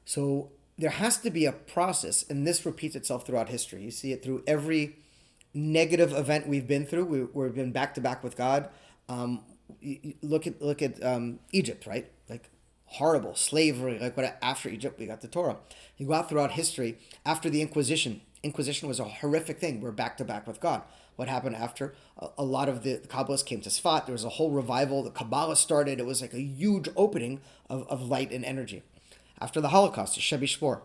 So there has to be a process, and this repeats itself throughout history. You see it through every negative event we've been through. We've been back to back with God. Look at Egypt, right? Like horrible slavery. Like what after Egypt we got the Torah. You go out throughout history after the Inquisition. Inquisition was a horrific thing. We're back to back with God. What happened after? A lot of the Kabbalists came to Sfat. There was a whole revival. The Kabbalah started. It was like a huge opening of light and energy. After the Holocaust, the Shebi Shmor,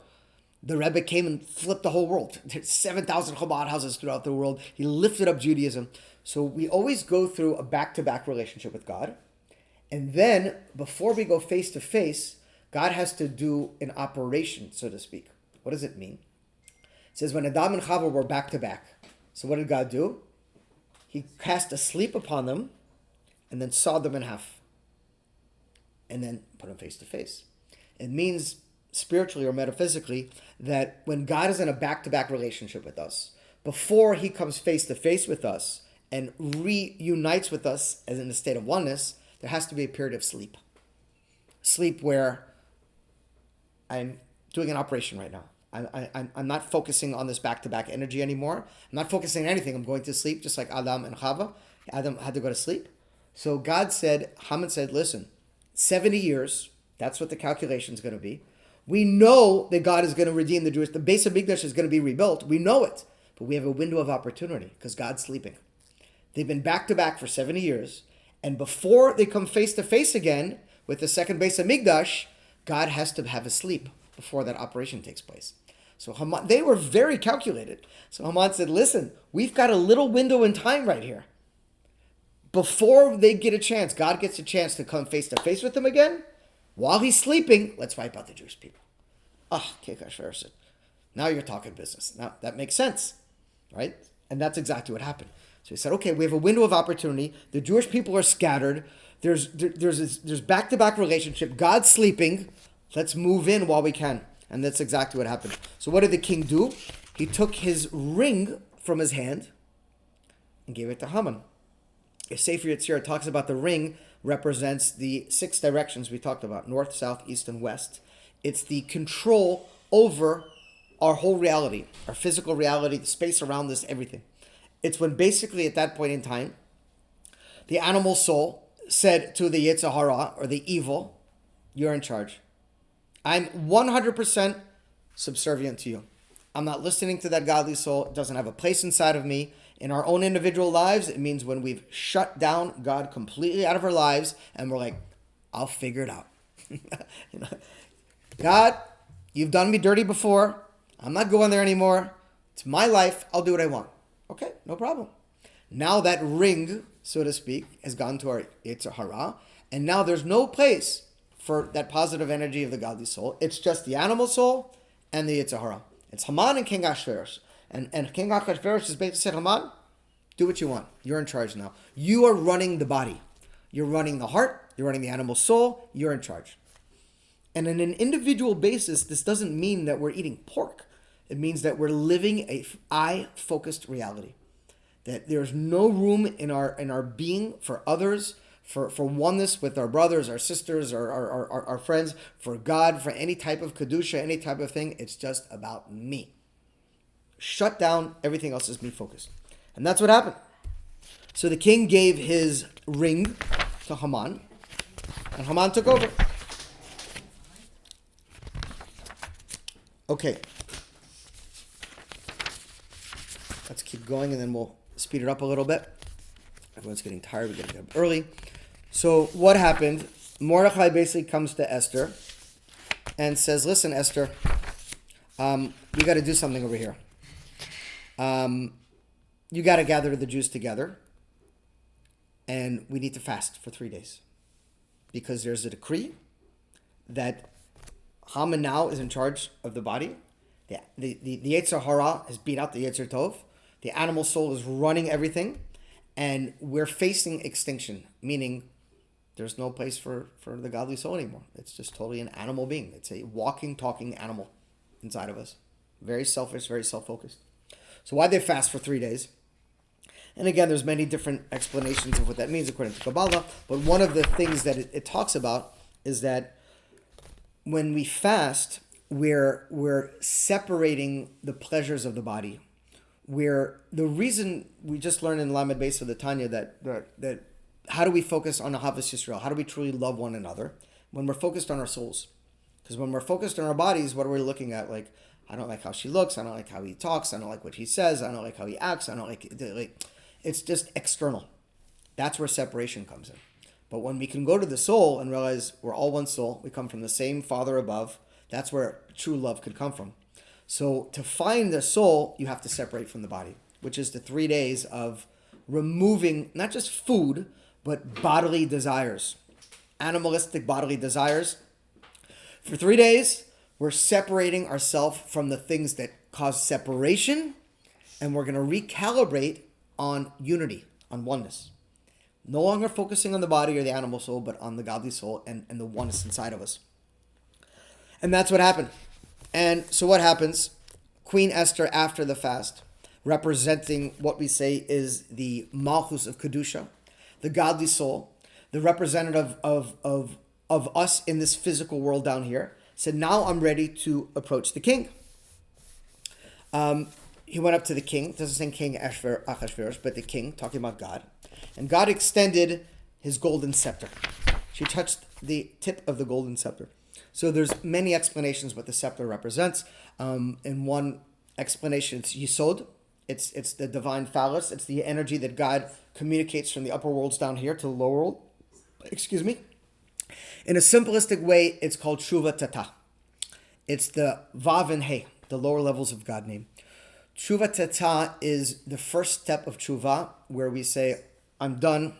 the Rebbe came and flipped the whole world. There's 7,000 Chabad houses throughout the world. He lifted up Judaism. So we always go through a back-to-back relationship with God. And then, before we go face-to-face, God has to do an operation, so to speak. What does it mean? It says when Adam and Chava were back-to-back. So what did God do? He cast a sleep upon them and then sawed them in half. And then put them face-to-face. It means spiritually or metaphysically that when God is in a back-to-back relationship with us, before he comes face-to-face with us and reunites with us as in a state of oneness, there has to be a period of sleep. Sleep where I'm doing an operation right now. I'm not focusing on this back-to-back energy anymore. I'm not focusing on anything. I'm going to sleep just like Adam and Chava. Adam had to go to sleep. So God said, Haman said, listen, 70 years, that's what the calculation is going to be. We know that God is going to redeem the Jewish. The base of Mikdash is going to be rebuilt. We know it. but we have a window of opportunity because God's sleeping. They've been back to back for 70 years. And before they come face to face again with the second base of Migdash, God has to have a sleep before that operation takes place. So Haman, they were very calculated. So Haman said, listen, we've got a little window in time right here. Before they get a chance, God gets a chance to come face to face with them again. While he's sleeping, let's wipe out the Jewish people. Kekash, now you're talking business. Now that makes sense, right? And that's exactly what happened. So he said, okay, we have a window of opportunity. The Jewish people are scattered. There's back-to-back relationship. God's sleeping. Let's move in while we can. And that's exactly what happened. So what did the king do? He took his ring from his hand and gave it to Haman. A Sefer Yetzirah talks about the ring represents the 6 directions we talked about, north, south, east, and west. It's the control over our whole reality, our physical reality, the space around us, everything. It's when basically at that point in time, the animal soul said to the Yetzer Hara, or the evil, you're in charge. I'm 100% subservient to you. I'm not listening to that godly soul. It doesn't have a place inside of me. In our own individual lives, it means when we've shut down God completely out of our lives and we're like, I'll figure it out. God, you've done me dirty before. I'm not going there anymore. It's my life. I'll do what I want. Okay, no problem. Now that ring, so to speak, has gone to our Yetzer Hara, and now there's no place for that positive energy of the godly soul. It's just the animal soul and the Yetzer Hara. It's Haman and King Ahasuerus. And King Ahasuerus has basically said, Haman, do what you want. You're in charge now. You are running the body. You're running the heart. You're running the animal soul. You're in charge. And on an individual basis, this doesn't mean that we're eating pork. It means that we're living a I-focused reality. That there's no room in our being for others, for oneness with our brothers, our sisters, our friends, for God, for any type of kedusha, any type of thing. It's just about me. Shut down. Everything else is me focused. And that's what happened. So the king gave his ring to Haman, and Haman took over. Okay. Let's keep going, and then we'll speed it up a little bit. Everyone's getting tired. We're getting up early. So what happened? Mordechai basically comes to Esther and says, listen, Esther, you got to do something over here. You got to gather the Jews together, and we need to fast for 3 days because there's a decree that Haman now is in charge of the body. The Yetzer Hara has beat out the Yetzer Tov. The animal soul is running everything, and we're facing extinction, meaning there's no place for the godly soul anymore. It's just totally an animal being. It's a walking, talking animal inside of us. Very selfish, very self-focused. So why they fast for 3 days? And again, there's many different explanations of what that means according to Kabbalah. But one of the things that it talks about is that when we fast, we're separating the pleasures of the body. Where the reason we just learned in Lamed Beis of the Tanya that how do we focus on Ahavas Yisrael? How do we truly love one another? When we're focused on our souls. Because when we're focused on our bodies, what are we looking at? Like, I don't like how she looks. I don't like how he talks. I don't like what he says. I don't like how he acts. I don't like it's just external. That's where separation comes in. But when we can go to the soul and realize we're all one soul, we come from the same Father above, that's where true love could come from. So to find the soul, you have to separate from the body, which is the 3 days of removing not just food, but bodily desires, animalistic bodily desires. For 3 days, we're separating ourselves from the things that cause separation, and we're going to recalibrate on unity, on oneness. No longer focusing on the body or the animal soul, but on the godly soul and the oneness inside of us. And that's what happened. And so what happens? Queen Esther, after the fast, representing what we say is the Malchus of Kedusha, the godly soul, the representative of us in this physical world down here, said, now I'm ready to approach the king. He went up to the king. It doesn't say King Ahasuerus, but the king, talking about God. And God extended his golden scepter. She touched the tip of the golden scepter. So there's many explanations what the scepter represents. In one explanation, it's Yisod. It's the divine phallus. It's the energy that God communicates from the upper worlds down here to the lower world. Excuse me. In a simplistic way, it's called Tshuva Tata. It's the Vav and He, the lower levels of God name. Tshuva Tata is the first step of Tshuva, where we say, I'm done.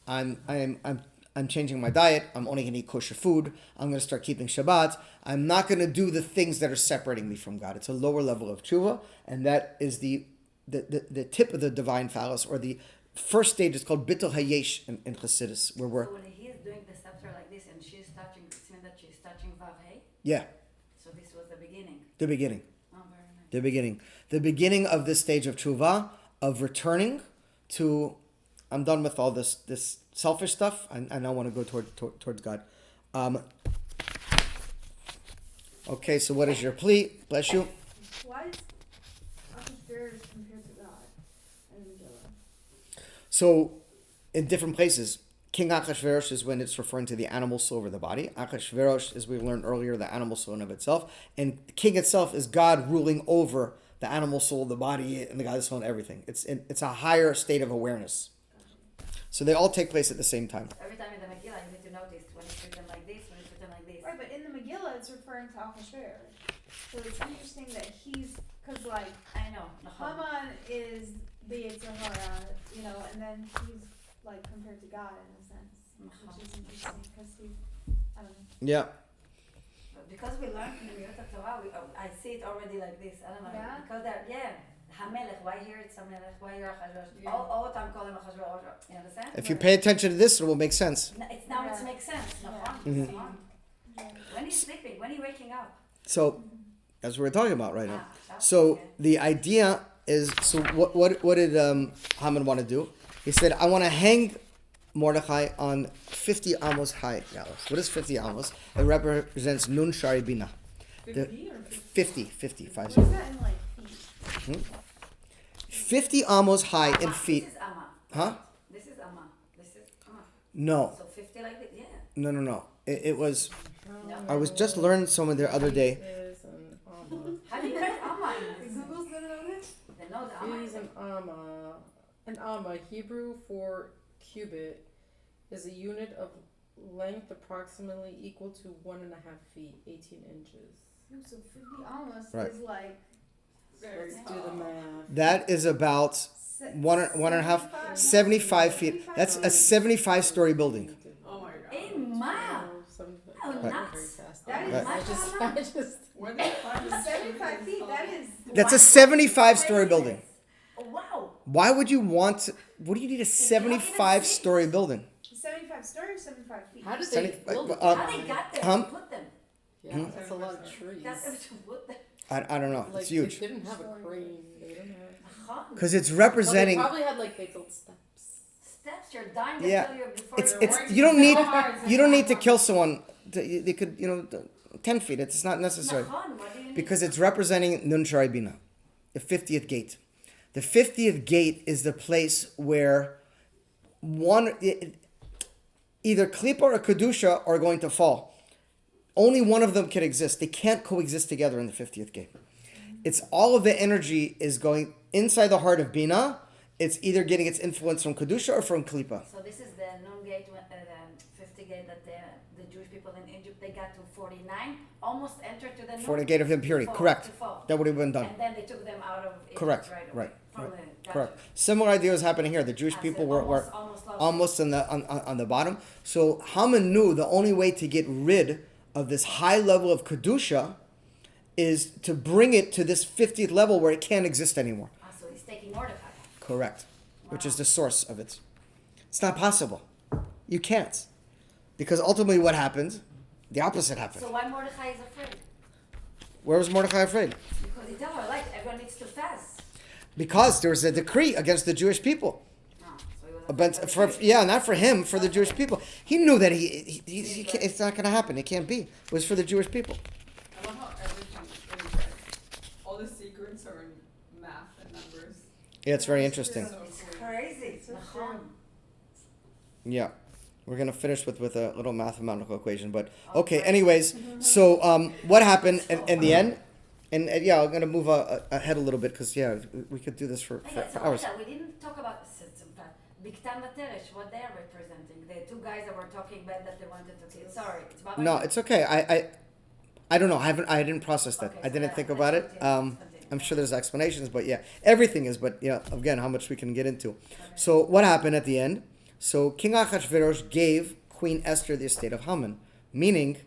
I'm changing my diet. I'm only going to eat kosher food. I'm going to start keeping Shabbat. I'm not going to do the things that are separating me from God. It's a lower level of Tshuva, and that is the tip of the divine phallus, or the first stage is called Bittul Hayesh in Chassidus, where we're... So when he is doing the steps are like this, and she's touching, seeing that she's touching Vav Hey, Yeah, so this was the beginning. the beginning. Oh, very nice. The beginning. The beginning of this stage of Tshuva, of returning to, I'm done with all this selfish stuff, and I now want to go towards God. Okay, so what is your plea? Bless you. Why is Achashverosh compared to God in Megillah? So, in different places, King Achashverosh is when it's referring to the animal soul over the body. Achashverosh, as we learned earlier, the animal soul in of itself. And king itself is God ruling over the animal soul, the body, and the God's soul, and everything. It's a higher state of awareness. So they all take place at the same time. Every time in the Megillah, you need to notice when it's written like this, when it's written like this. Right, but in the Megillah, it's referring to Achashverosh. So it's interesting that he's, because like, I know. Nachon. Haman is the Yetzer Hara, you know, and then he's like compared to God in a sense, which is interesting because he, I don't know. Yeah. But because we learned in the Megillat Torah, I see it already like this. I don't know. Yeah? Because they're, Hamelech, why here it's Hamelech, why here Achashverosh? Yeah. All the time call him Achashverosh. You understand? If you pay attention to this, it will make sense. It's now Yeah. it makes sense. Nachon. Mhm. Nachon. When he's sleeping, when he's waking up. So, that's what we're talking about right now. Ah, So okay. the idea is, so what did Haman want to do? He said, I want to hang Mordechai on 50 amos high gallows. What is 50 amos? It represents Nun Shari Bina. 50 or 50, 5 What is 0. that in like feet? 50 amos high in Amma. feet. This is Amma. Huh? This is Amma. This is Amma. No, So 50 like this, yeah. no. It was, No. I was just learning someone the other day. Is an Amma. How do you write Amma in this? Google's gonna know this? They know the Amma. Is an Amma. An Amma, Hebrew for cubit, is a unit of length approximately equal to 1.5 feet, 18 inches. Ooh, so 50 almost Right. is like very Let's do the math. That is about one and a half, 75 feet. That's a 75-story building. Oh my god. In Ma. Oh, Right. nuts. That is Right. I just Where did you find this? 75 feet. That is. That's a 75-story building. Oh, wow. Why would you want, what do you need a 75-story building? 75 stories, 75 feet. How did they 70 build it? uh, How they got there Huh? to put them? Yeah, that's a lot of trees. Got them to put them. I don't know. Like, It's huge. They didn't have a crane. They didn't have. Huh? Because it's Well, representing, they probably had like they built steps. Steps, you're dying to Yeah. tell you before it's, you're it's, working you don't need, so hard. you don't need to kill someone. They could, 10 feet. It's not necessary. Nachon, what do you need? Because it's representing Nun Shari Bina, the 50th gate. The 50th gate is the place where either Klippa or Kedusha are going to fall. Only one of them can exist. They can't coexist together in the 50th gate. It's all of the energy is going inside the heart of Bina. It's either getting its influence from Kedusha or from Klippa. So this is the Nun gate, the 50 gate that the Jewish people in Egypt, they got to 49, almost entered to the Nun. For the gate of impurity. To fall, Correct. to fall. That would have been done. And then they took them out of Egypt Correct. right away. Right. From Right. the, gotcha. Correct. Similar idea was happening here. The Jewish I people said were almost lost almost on the bottom. So Haman knew the only way to get rid of this high level of Kedusha is to bring it to this 50th level where it can't exist anymore. So he's taking Mordecai. Correct. Which is Wow. the source of it. It's not possible. You can't. Because ultimately what happened? The opposite happened. So why Mordecai is afraid? Where was Mordecai afraid? Because he tell her, like, everyone needs to fast. Because there was a decree against the Jewish people. No, so he was But afraid for, yeah, not for him, for the Jewish people. He knew that he can't, it's not going to happen. It can't be. It was for the Jewish people. I love how everything is like, all the secrets are in math and numbers. Yeah, it's very interesting. So It's cool. crazy. So Nachon. Yeah. We're going to finish with a little mathematical equation. But, okay, anyways. So what happened in the end? And yeah, I'm going to move ahead a little bit because, yeah, we could do this for hours. We didn't talk about Bigtan Materesh, what they are representing. The two guys that were talking bad that they wanted to kill. Sorry, it's about No, it's okay. I don't know. I didn't process that. Okay, I so didn't that- think let's about it. continue, let's continue. I'm sure there's explanations, but yeah, everything is. But yeah, again, how much we can get into. So what happened at the end? So King Achashverosh gave Queen Esther the estate of Haman, meaning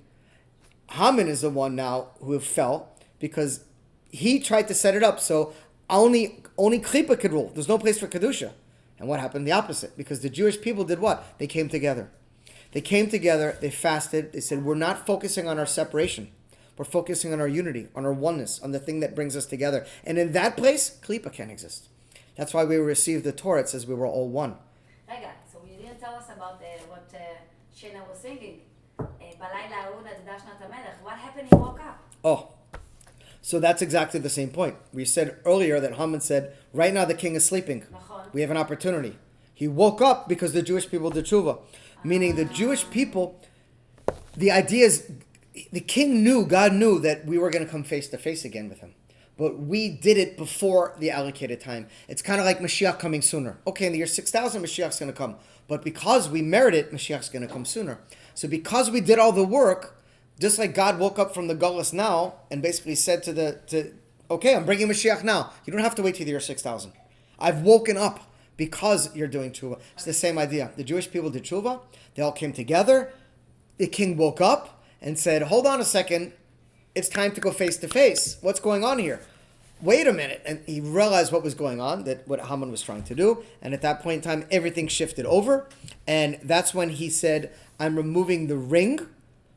Haman is the one now who fell because he tried to set it up so only Klippa could rule. There's no place for Kedusha. And what happened? The opposite. Because the Jewish people did what? They came together. They came together, they fasted, they said, we're not focusing on our separation. We're focusing on our unity, on our oneness, on the thing that brings us together. And in that place, Klippa can't exist. That's why we received the Torah. It says we were all one. Rega, so you didn't tell us about what Shena was singing. בלילה ההוא נדדה שנת המלך. What happened? He woke up. Oh, so that's exactly the same point. We said earlier that Haman said, right now the king is sleeping. נכון. We have an opportunity. He woke up because the Jewish people did tshuva. Meaning the Jewish people, the idea is, the king knew, God knew that we were going to come face to face again with him. But we did it before the allocated time. It's kind of like Mashiach coming sooner. Okay, in the year 6000, Mashiach's going to come. But because we merit it, Mashiach's going to come sooner. So because we did all the work, just like God woke up from the Gullus now and basically said okay, I'm bringing Mashiach now. You don't have to wait till the year 6000. I've woken up because you're doing tshuva. It's the same idea. The Jewish people did tshuva. They all came together. The king woke up and said, hold on a second. It's time to go face to face. What's going on here? Wait a minute. And he realized what was going on, that what Haman was trying to do. And at that point in time, everything shifted over. And that's when he said, I'm removing the ring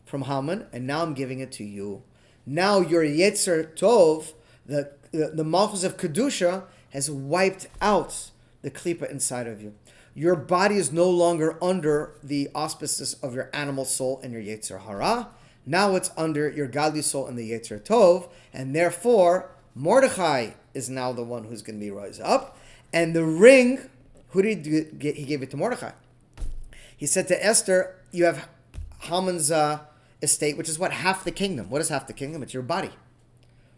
from Haman, and now I'm giving it to you. Now your Yetzer Tov, the Malchus of Kedusha, has wiped out the Klippa inside of you. Your body is no longer under the auspices of your animal soul and your Yetzer Hara. Now it's under your godly soul and the Yetzer Tov, and therefore Mordechai is now the one who's going to be rise up. And the ring, who did he gave it to Mordechai? He said to Esther, you have Haman's estate, which is what? Half the kingdom. What is half the kingdom? It's your body.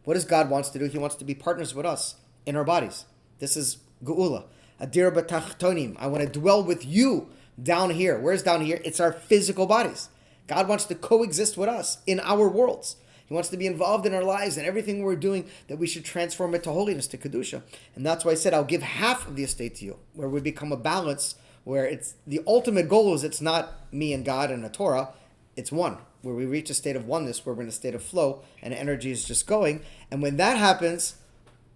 What does God wants to do? He wants to be partners with us in our bodies. This is Geula. Adir b'tachtonim. I want to dwell with you down here. Where's down here? It's our physical bodies. God wants to coexist with us in our worlds. He wants to be involved in our lives and everything we're doing, that we should transform it to holiness, to Kedusha. And that's why I said, I'll give half of the estate to you, where we become a balance, where it's the ultimate goal is it's not me and God and a Torah, it's one, where we reach a state of oneness, where we're in a state of flow and energy is just going. And when that happens,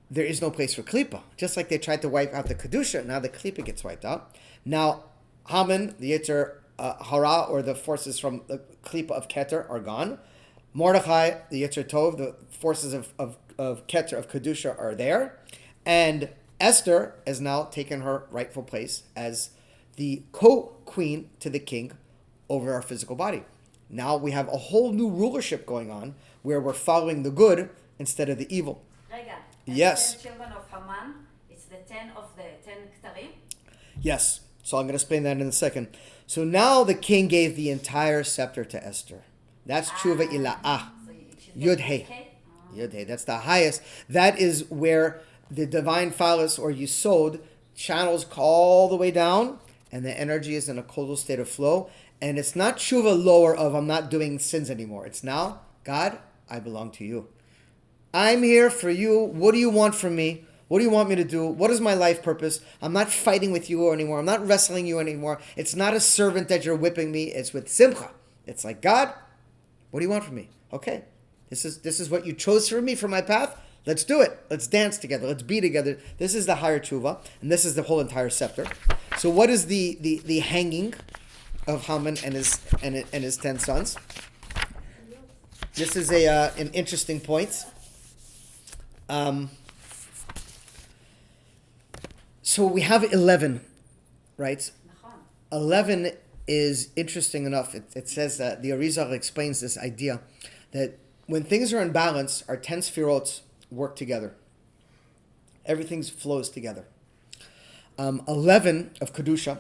there is no place for Klippa. Just like they tried to wipe out the Kedusha, now the Klippa gets wiped out. Now, Haman, the Yetzer Hara, or the forces from the Klippa of Keter are gone. Mordechai, the Yetzer Tov, the forces of Keter, of Kedusha are there. And Esther has now taken her rightful place as the co-queen to the king over our physical body. Now we have a whole new rulership going on where we're following the good instead of the evil. Rega, Yes. the 10 children of Haman, it's the 10 of the 10 Ktarim. Yes. So I'm going to explain that in a second. So now the king gave the entire scepter to Esther. That's Tshuva Ila'ah. So she's Yud getting Hey. okay? Yud Hey. That's the highest. That is where the divine phallus or Yisod channels all the way down, and the energy is in a total state of flow. And it's not Tshuva lower of I'm not doing sins anymore. It's now, God, I belong to you. I'm here for you. What do you want from me? What do you want me to do? What is my life purpose? I'm not fighting with you anymore. I'm not wrestling you anymore. It's not a servant that you're whipping me. It's with simcha. It's like, God, what do you want from me? Okay, this is what you chose for me, for my path. Let's do it. Let's dance together. Let's be together. This is the higher tshuva, and this is the whole entire scepter. So what is the hanging of Haman and his 10 sons? This is an interesting point. So we have 11, right? נכון. 11 is interesting enough. It says that the Arizal explains this idea that when things are in balance, our 10 sefirot work together. Everything flows together. 11 of Kedusha,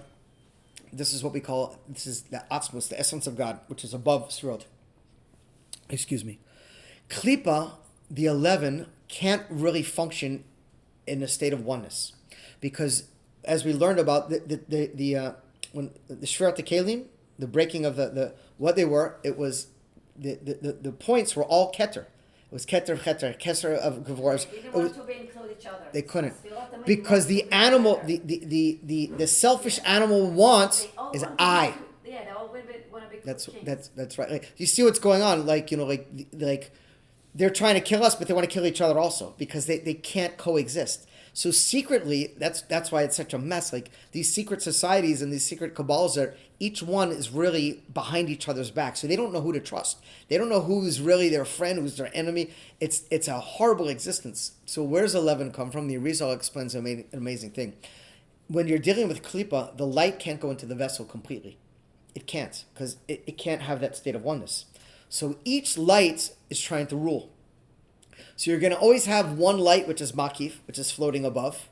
this is what we call, this is the Atzmus, the essence of God, which is above sefirot. Excuse me. Klippa, the 11 can't really function in a state of oneness, because as we learned about when the Shvirat Kelim, the breaking of the what they were, it was the points were all Keter. It was Keter of Gevoras. They didn't want to be include each other. They couldn't, So because the animal, the selfish animal wants is I. Yeah, they all want to be kings. That's right. Like, you see what's going on? Like, like they're trying to kill us, but they want to kill each other also, because they can't coexist. So secretly, that's why it's such a mess. Like, these secret societies and these secret cabals are, each one is really behind each other's back. So they don't know who to trust. They don't know who's really their friend, who's their enemy. It's a horrible existence. So where does 11 come from? The Arizal explains an amazing thing. When you're dealing with Klippa, the light can't go into the vessel completely. It can't, because it can't have that state of oneness. So each light is trying to rule. So you're going to always have one light, which is Makif, which is floating above,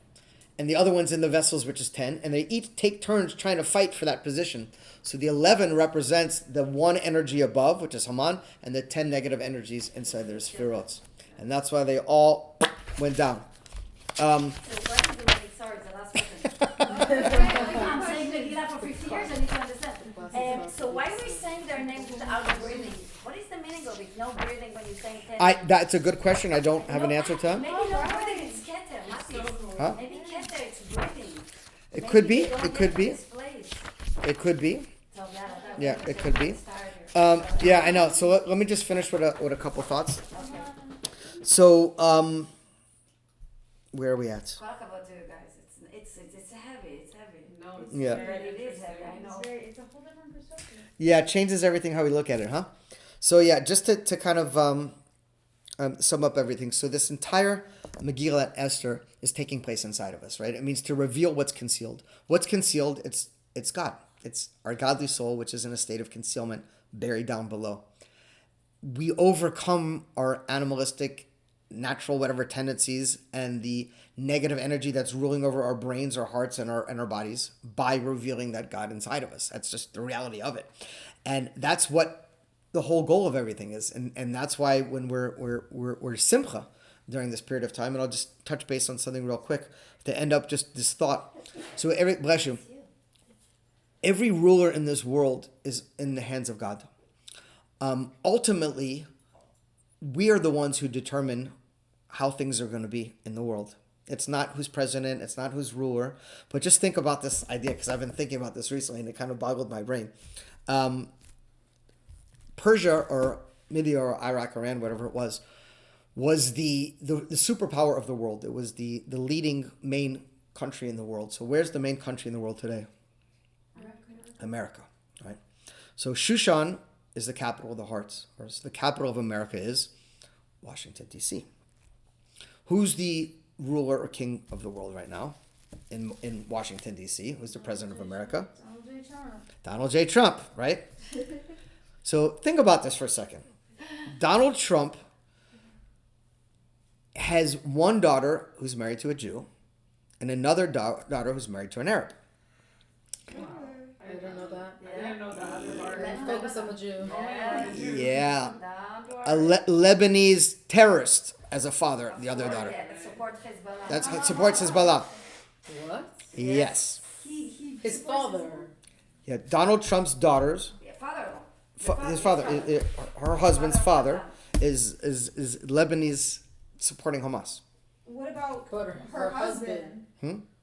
and the other one's in the vessels, which is 10, and they each take turns trying to fight for that position. So the 11 represents the one energy above, which is Haman, and the 10 negative energies inside their spheroids. And that's why they all went down. So what is the Megillat? Sorry, it's the last question. I'm saying Megillat for 50 years, I need to understand. So why are we saying their names without breathing? What is the meaning of it? No breathing when you say 10? That's a good question. I don't have an answer to that. Maybe no breathing, it's Keter, Mati. Huh? Maybe Keter, it's breathing. It could be. Maybe they don't It could get be. this place. It could be. So Yeah, it could be. Started. Yeah, I know. So let me just finish with a couple thoughts. Okay. So, where are we at? Talk about you guys. It's heavy. It's heavy. No, it's Yeah. It is heavy. I know. It's a whole different perspective. Yeah, it changes everything how we look at it, huh? So yeah, just to kind of sum up everything. So this entire Megillat Esther is taking place inside of us, right? It means to reveal what's concealed. What's concealed? It's God. It's our godly soul, which is in a state of concealment, buried down below. We overcome our animalistic, natural, whatever tendencies and the negative energy that's ruling over our brains, our hearts, and our bodies by revealing that God inside of us. That's just the reality of it, and that's what the whole goal of everything is. And that's why when we're simcha during this period of time, and I'll just touch base on something real quick to end up just this thought. So bless you. Every ruler in this world is in the hands of God. Ultimately, we are the ones who determine how things are going to be in the world. It's not who's president, it's not who's ruler, but just think about this idea, because I've been thinking about this recently and it kind of boggled my brain. Persia or Media or Iraq, Iran, whatever it was the superpower of the world. It was the leading main country in the world. So where's the main country in the world today? America, right? So Shushan is the capital of the hearts, or the capital of America is Washington, D.C. Who's the ruler or king of the world right now in Washington, D.C.? Who's the president of America? Donald J. Trump. Donald J. Trump, right? So think about this for a second. Donald Trump has one daughter who's married to a Jew and another daughter who's married to an Arab. I didn't know that. I didn't know that. Focus on the Jew. Yeah. Down to A Lebanese terrorist as a father, the other daughter. Yeah, that support Hezbollah. That supports Hezbollah. What? Yes. His father. Yeah, Donald Trump's daughters, Yeah, father. his father, her husband's father, is Lebanese supporting Hamas. What about But her husband?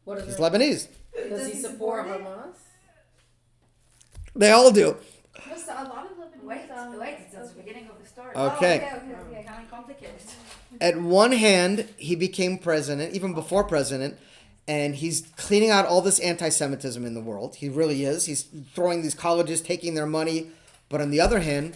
What is He's her, Lebanese. does he support Hamas? They all do. Listen, a lot of Lebanese. Wait, it's just the beginning of the story. Okay. Okay, kind of complicated. At one hand, he became president, even before president, and he's cleaning out all this anti-Semitism in the world. He really is. He's throwing these colleges, taking their money. But on the other hand,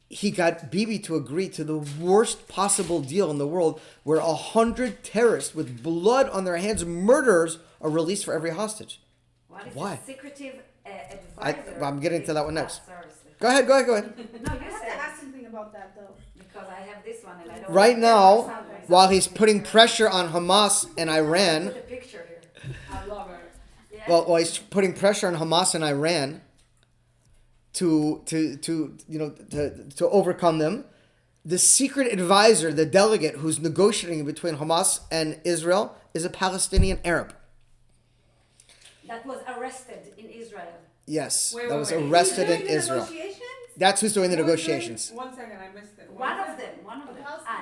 he got Bibi to agree to the worst possible deal in the world, where 100 terrorists with blood on their hands, murderers, are released for every hostage. What is Why? a secretive advisor? I'm getting to that one next. Sorry. Go ahead. No, I you have to said ask something about that though. because I have this one and I don't. Right now, Myself. while he's putting pressure on Hamas and Iran, Put a picture here. I love it. Yeah. while he's putting pressure on Hamas and Iran to overcome them, the secret advisor, the delegate who's negotiating between Hamas and Israel is a Palestinian Arab. That was arrested in Israel. Yes, Wait, that wait, was wait. arrested Doing in the Israel. negotiations? That's who's doing the Who is negotiations. doing- One second, I missed it. One of them.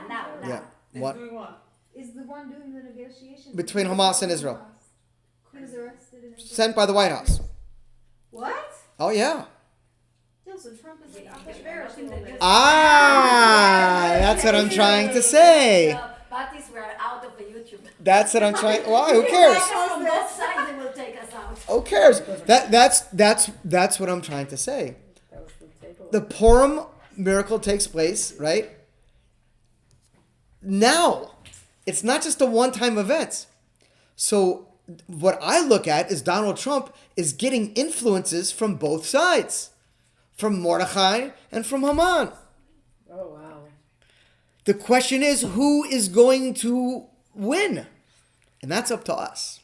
Now. Yeah. Is What? doing what? Is the one doing the negotiations Between Hamas and Israel. Who's arrested in Israel? Sent by the White House. What? Oh yeah. Still, so Trump is like Yeah, Ahasuerus a yeah, little bit. Ah, that's what I'm trying to say. The parties were out of the YouTube. That's what I'm trying. Why? Who cares? From both sides, they will take us out. Who cares? That's what I'm trying to say. That was the table. The Purim miracle takes place, right? Now, it's not just a one-time event. So what I look at is Donald Trump is getting influences from both sides, from Mordechai and from Haman. Oh wow. The question is, who is going to win? And that's up to us.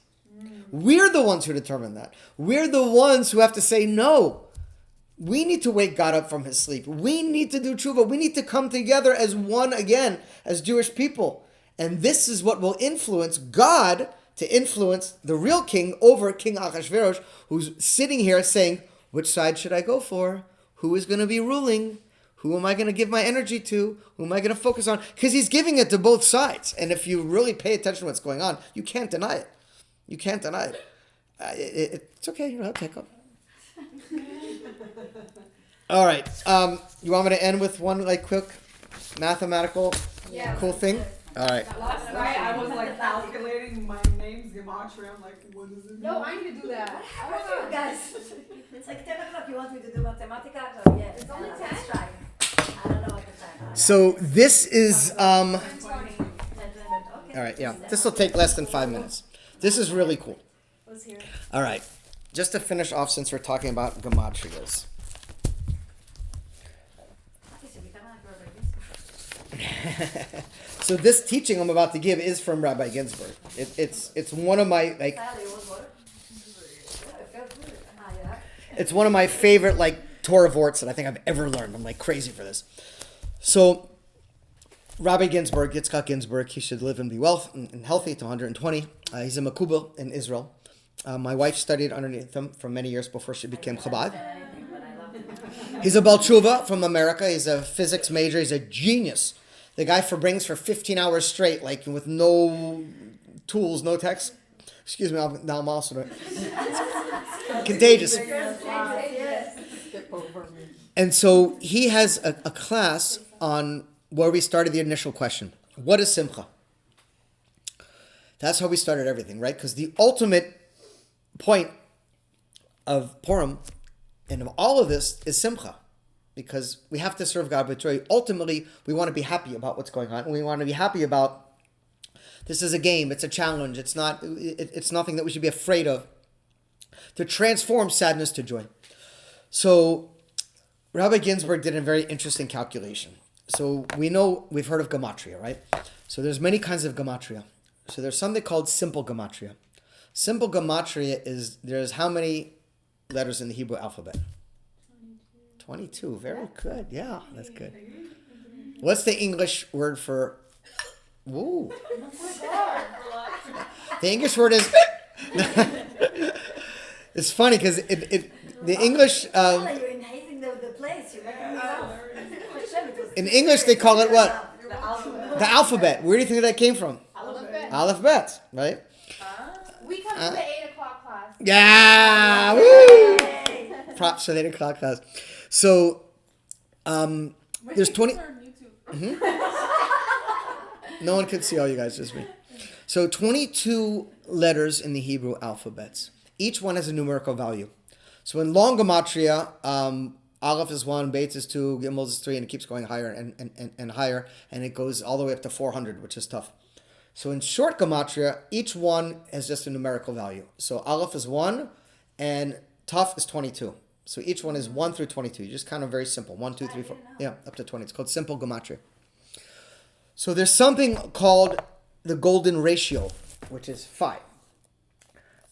We're the ones who determine that. We're the ones who have to say no. We need to wake God up from his sleep. We need to do tshuva. We need to come together as one again, as Jewish people. And this is what will influence God to influence the real king over King Ahasuerus, who's sitting here saying, which side should I go for? Who is going to be ruling? Who am I going to give my energy to? Who am I going to focus on? Because he's giving it to both sides. And if you really pay attention to what's going on, you can't deny it. You can't deny it. It's okay. I'll take up. All right. You want me to end with one quick mathematical cool thing? All right. Last night I was like calculating my name's gematria. I'm like, what does it mean? No, I need to do that. How are you guys? It's like 10 o'clock. You want me to do mathematica? So yeah. It's only 10? Let's try. I don't know what the time. So this is all 10:20. Okay. right. Yeah. This will take less than 5 minutes. This is really cool. Let's hear it. All right. Just to finish off, since we're talking about gematrias. So this teaching I'm about to give is from Rabbi Ginsburg. It's one of my it's one of my favorite Torah vorts that I think I've ever learned. I'm crazy for this. So Rabbi Ginsburg, Yitzchak Ginsburg, he should live and be well and healthy to 120. He's a Makubal in Israel. My wife studied underneath him for many years before she became Chabad. He's a Baal Tshuva from America. He's a physics major. He's a genius. The guy brings for 15 hours straight, with no tools, no text. Excuse me, now I'm also doing it. Contagious. Skip over me. And so he has a class on where we started the initial question. What is Simcha? That's how we started everything, right? Because the ultimate point of Purim and of all of this is Simcha. Because we have to serve God with joy. Ultimately, we want to be happy about what's going on. And we want to be happy about this is a game. It's a challenge. It's nothing that we should be afraid of. To transform sadness to joy. So Rabbi Ginsburg did a very interesting calculation. So we've heard of gematria, right? So there's many kinds of gematria. So there's something called simple gematria. Simple gematria there's how many letters in the Hebrew alphabet? 22. Very good. Yeah, that's good. What's the English word for... Woo. The English word is... It's funny because the English... You're inhaling the place. You're making me laugh. in English, they call it what? The alphabet. The alphabet. Where do you think that came from? Alphabet. Aleph-bet, right? We come to the 8 o'clock class. Yeah! Woo! Props for the 8 o'clock class. So... there's 20. No one could see all you guys, just me. So 22 letters in the Hebrew alphabets. Each one has a numerical value. So in long gematria, Aleph is 1, Beit is 2, Gimel is 3, and it keeps going higher and higher, and it goes all the way up to 400, which is tough. So in short gematria, each one has just a numerical value. So Aleph is 1, and Taf is 22. So each one is 1 through 22. Just kind of very simple. 1, 2, 3, 4. Yeah, up to 20. It's called simple gematria. So there's something called the golden ratio, which is 5.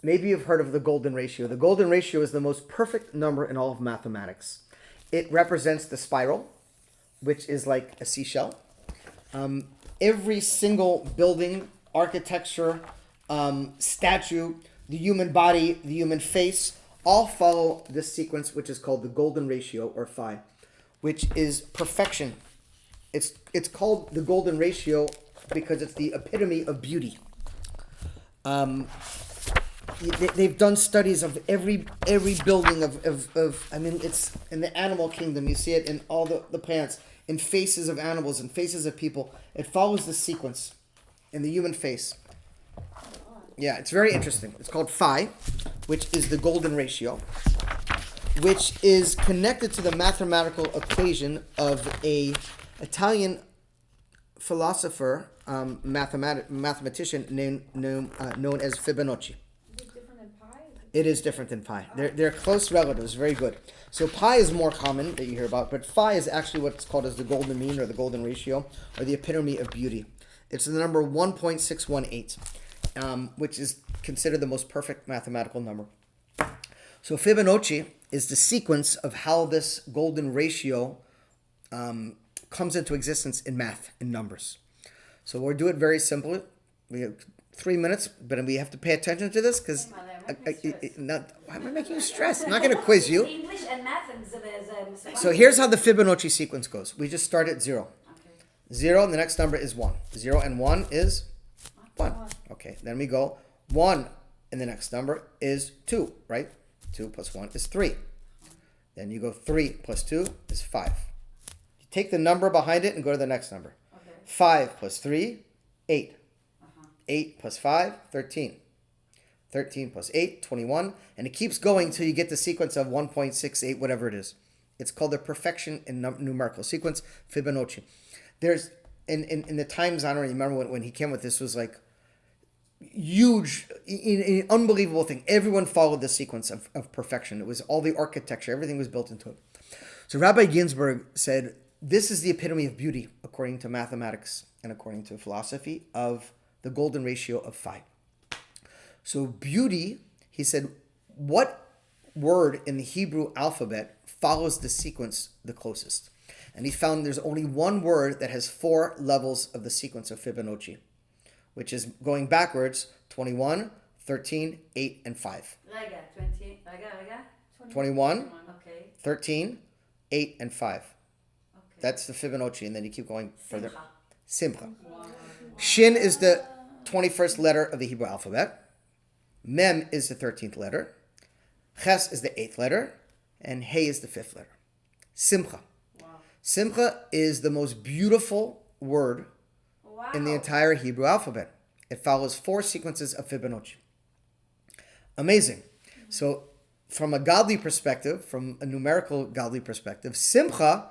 Maybe you've heard of the golden ratio. The golden ratio is the most perfect number in all of mathematics. It represents the spiral which is like a seashell. Every single building, architecture, statue, the human body, the human face, all follow this sequence, which is called the golden ratio, or phi, which is perfection. It's called the golden ratio because it's the epitome of beauty. They've done studies of every building of I mean, it's in the animal kingdom. You see it in all the plants, in faces of animals and faces of people. It follows the sequence in the human face. Yeah, it's very interesting. It's called phi, which is the golden ratio, which is connected to the mathematical equation of a Italian philosopher, mathematician known as Fibonacci. Is it different than pi? It is different than pi. They're close relatives. Very good. So pi is more common that you hear about, but phi is actually what's called as the golden mean, or the golden ratio, or the epitome of beauty. It's the number 1.618, which is considered the most perfect mathematical number. So Fibonacci is the sequence of how this golden ratio comes into existence in math, in numbers. So we'll do it very simply. We have 3 minutes, but we have to pay attention to this because why am I making you stress? I'm not going to quiz you. English and math and So here's how the Fibonacci sequence goes. We just start at 0. Okay. 0, and the next number is 1. 0 and 1 is 1. Okay, then we go 1, and the next number is 2, right? 2 plus 1 is 3. Then you go 3 plus 2 is 5. You take the number behind it and go to the next number. Okay. 5 plus 3, 8. Uh-huh. 8 plus 5, 13. 13 plus 8, 21. And it keeps going till you get the sequence of 1.68, whatever it is. It's called the perfection in numerical sequence, Fibonacci. There's, in the times, I don't remember when he came with this, was like huge, an unbelievable thing. Everyone followed the sequence of perfection. It was all the architecture, everything was built into it. So Rabbi Ginsburg said, this is the epitome of beauty, according to mathematics and according to philosophy, of the golden ratio of phi. So beauty, he said, what word in the Hebrew alphabet follows the sequence the closest? And he found there's only one word that has 4 levels of the sequence of Fibonacci, which is going backwards, 21, 13, 8, and 5. Rega, 20, rega. 21, Okay. 13, 8, and 5. Okay. That's the Fibonacci, and then you keep going further. Simcha. Simcha. Shin is the 21st letter of the Hebrew alphabet. Mem is the 13th letter. Ches is the 8th letter. And Hey is the 5th letter. Simcha. Wow. Simcha is the most beautiful word Wow. in the entire Hebrew alphabet. It follows 4 sequences of Fibonacci. Amazing. So from a godly perspective, from a numerical godly perspective, Simcha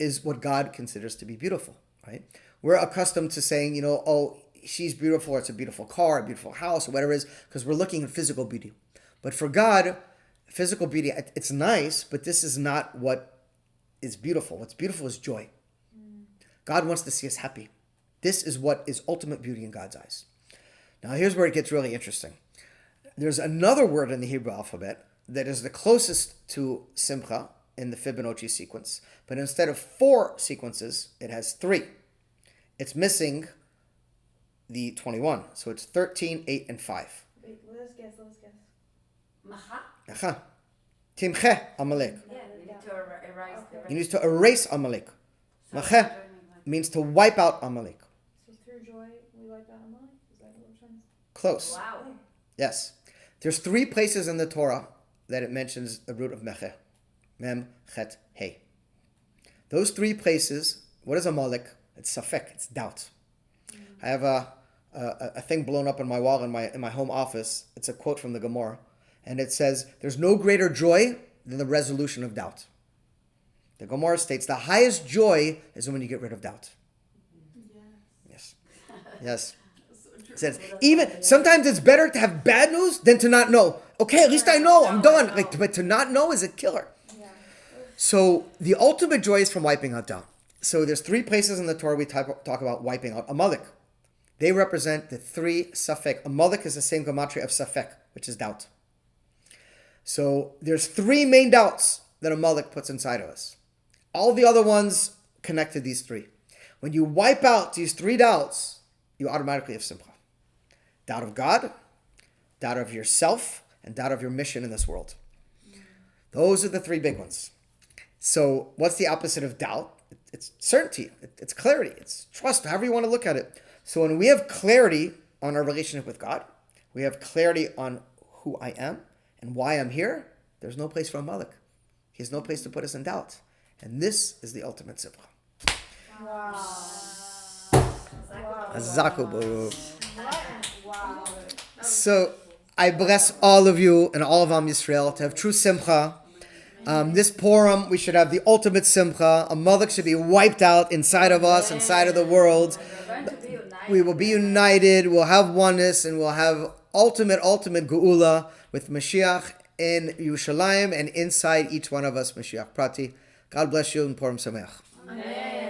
is what God considers to be beautiful, right? We're accustomed to saying, oh, she's beautiful, or it's a beautiful car, a beautiful house, or whatever it is, because we're looking at physical beauty. But for God, physical beauty, it's nice, but this is not what is beautiful. What's beautiful is joy. God wants to see us happy. This is what is ultimate beauty in God's eyes. Now, here's where it gets really interesting. There's another word in the Hebrew alphabet that is the closest to Simcha in the Fibonacci sequence, but instead of 4 sequences, it has 3. It's missing the 21, so it's 13, 8, and 5. Wait, let's guess. Macha? Aha. Timche Amalek. Yeah, you need to erase the You need to erase Amalek. Mache means to wipe out Amalek. So through joy, we like that Amalek? Is that what we're trying to say? Close. Wow. Yes. There's 3 places in the Torah that it mentions the root of Meche. Mem, Chet, He. Those 3 places, what is Amalek? It's Safek, it's doubt. I have a thing blown up on my wall in my home office. It's a quote from the Gemara. And it says, there's no greater joy than the resolution of doubt. The Gemara states, the highest joy is when you get rid of doubt. Yes. Yes. It says, even sometimes it's better to have bad news than to not know. Okay, at least I know, I'm done. But to not know is a killer. Yeah. So the ultimate joy is from wiping out doubt. So there's 3 places in the Torah we talk about wiping out Amalek. They represent the 3 Safek. Amalek is the same gematria of Safek, which is doubt. So there's 3 main doubts that Amalek puts inside of us. All the other ones connected these three. When you wipe out these three doubts, you automatically have simcha. Doubt of God, doubt of yourself, and doubt of your mission in this world. Those are the three big ones. So what's the opposite of doubt? It's certainty. It's clarity. It's trust, however you want to look at it. So when we have clarity on our relationship with God, we have clarity on who I am and why I'm here, there's no place for a Malak. He has no place to put us in doubt. And this is the ultimate simcha. Azakubu. Wow. So I bless all of you and all of Am Yisrael to have true simcha. This Purim, we should have the ultimate simcha. A Malak should be wiped out inside of us, inside of the world. We will be united, we'll have oneness, and we'll have ultimate geula with Mashiach in Yerushalayim and inside each one of us, Mashiach Prati. God bless you and Purim Sameach. Amen.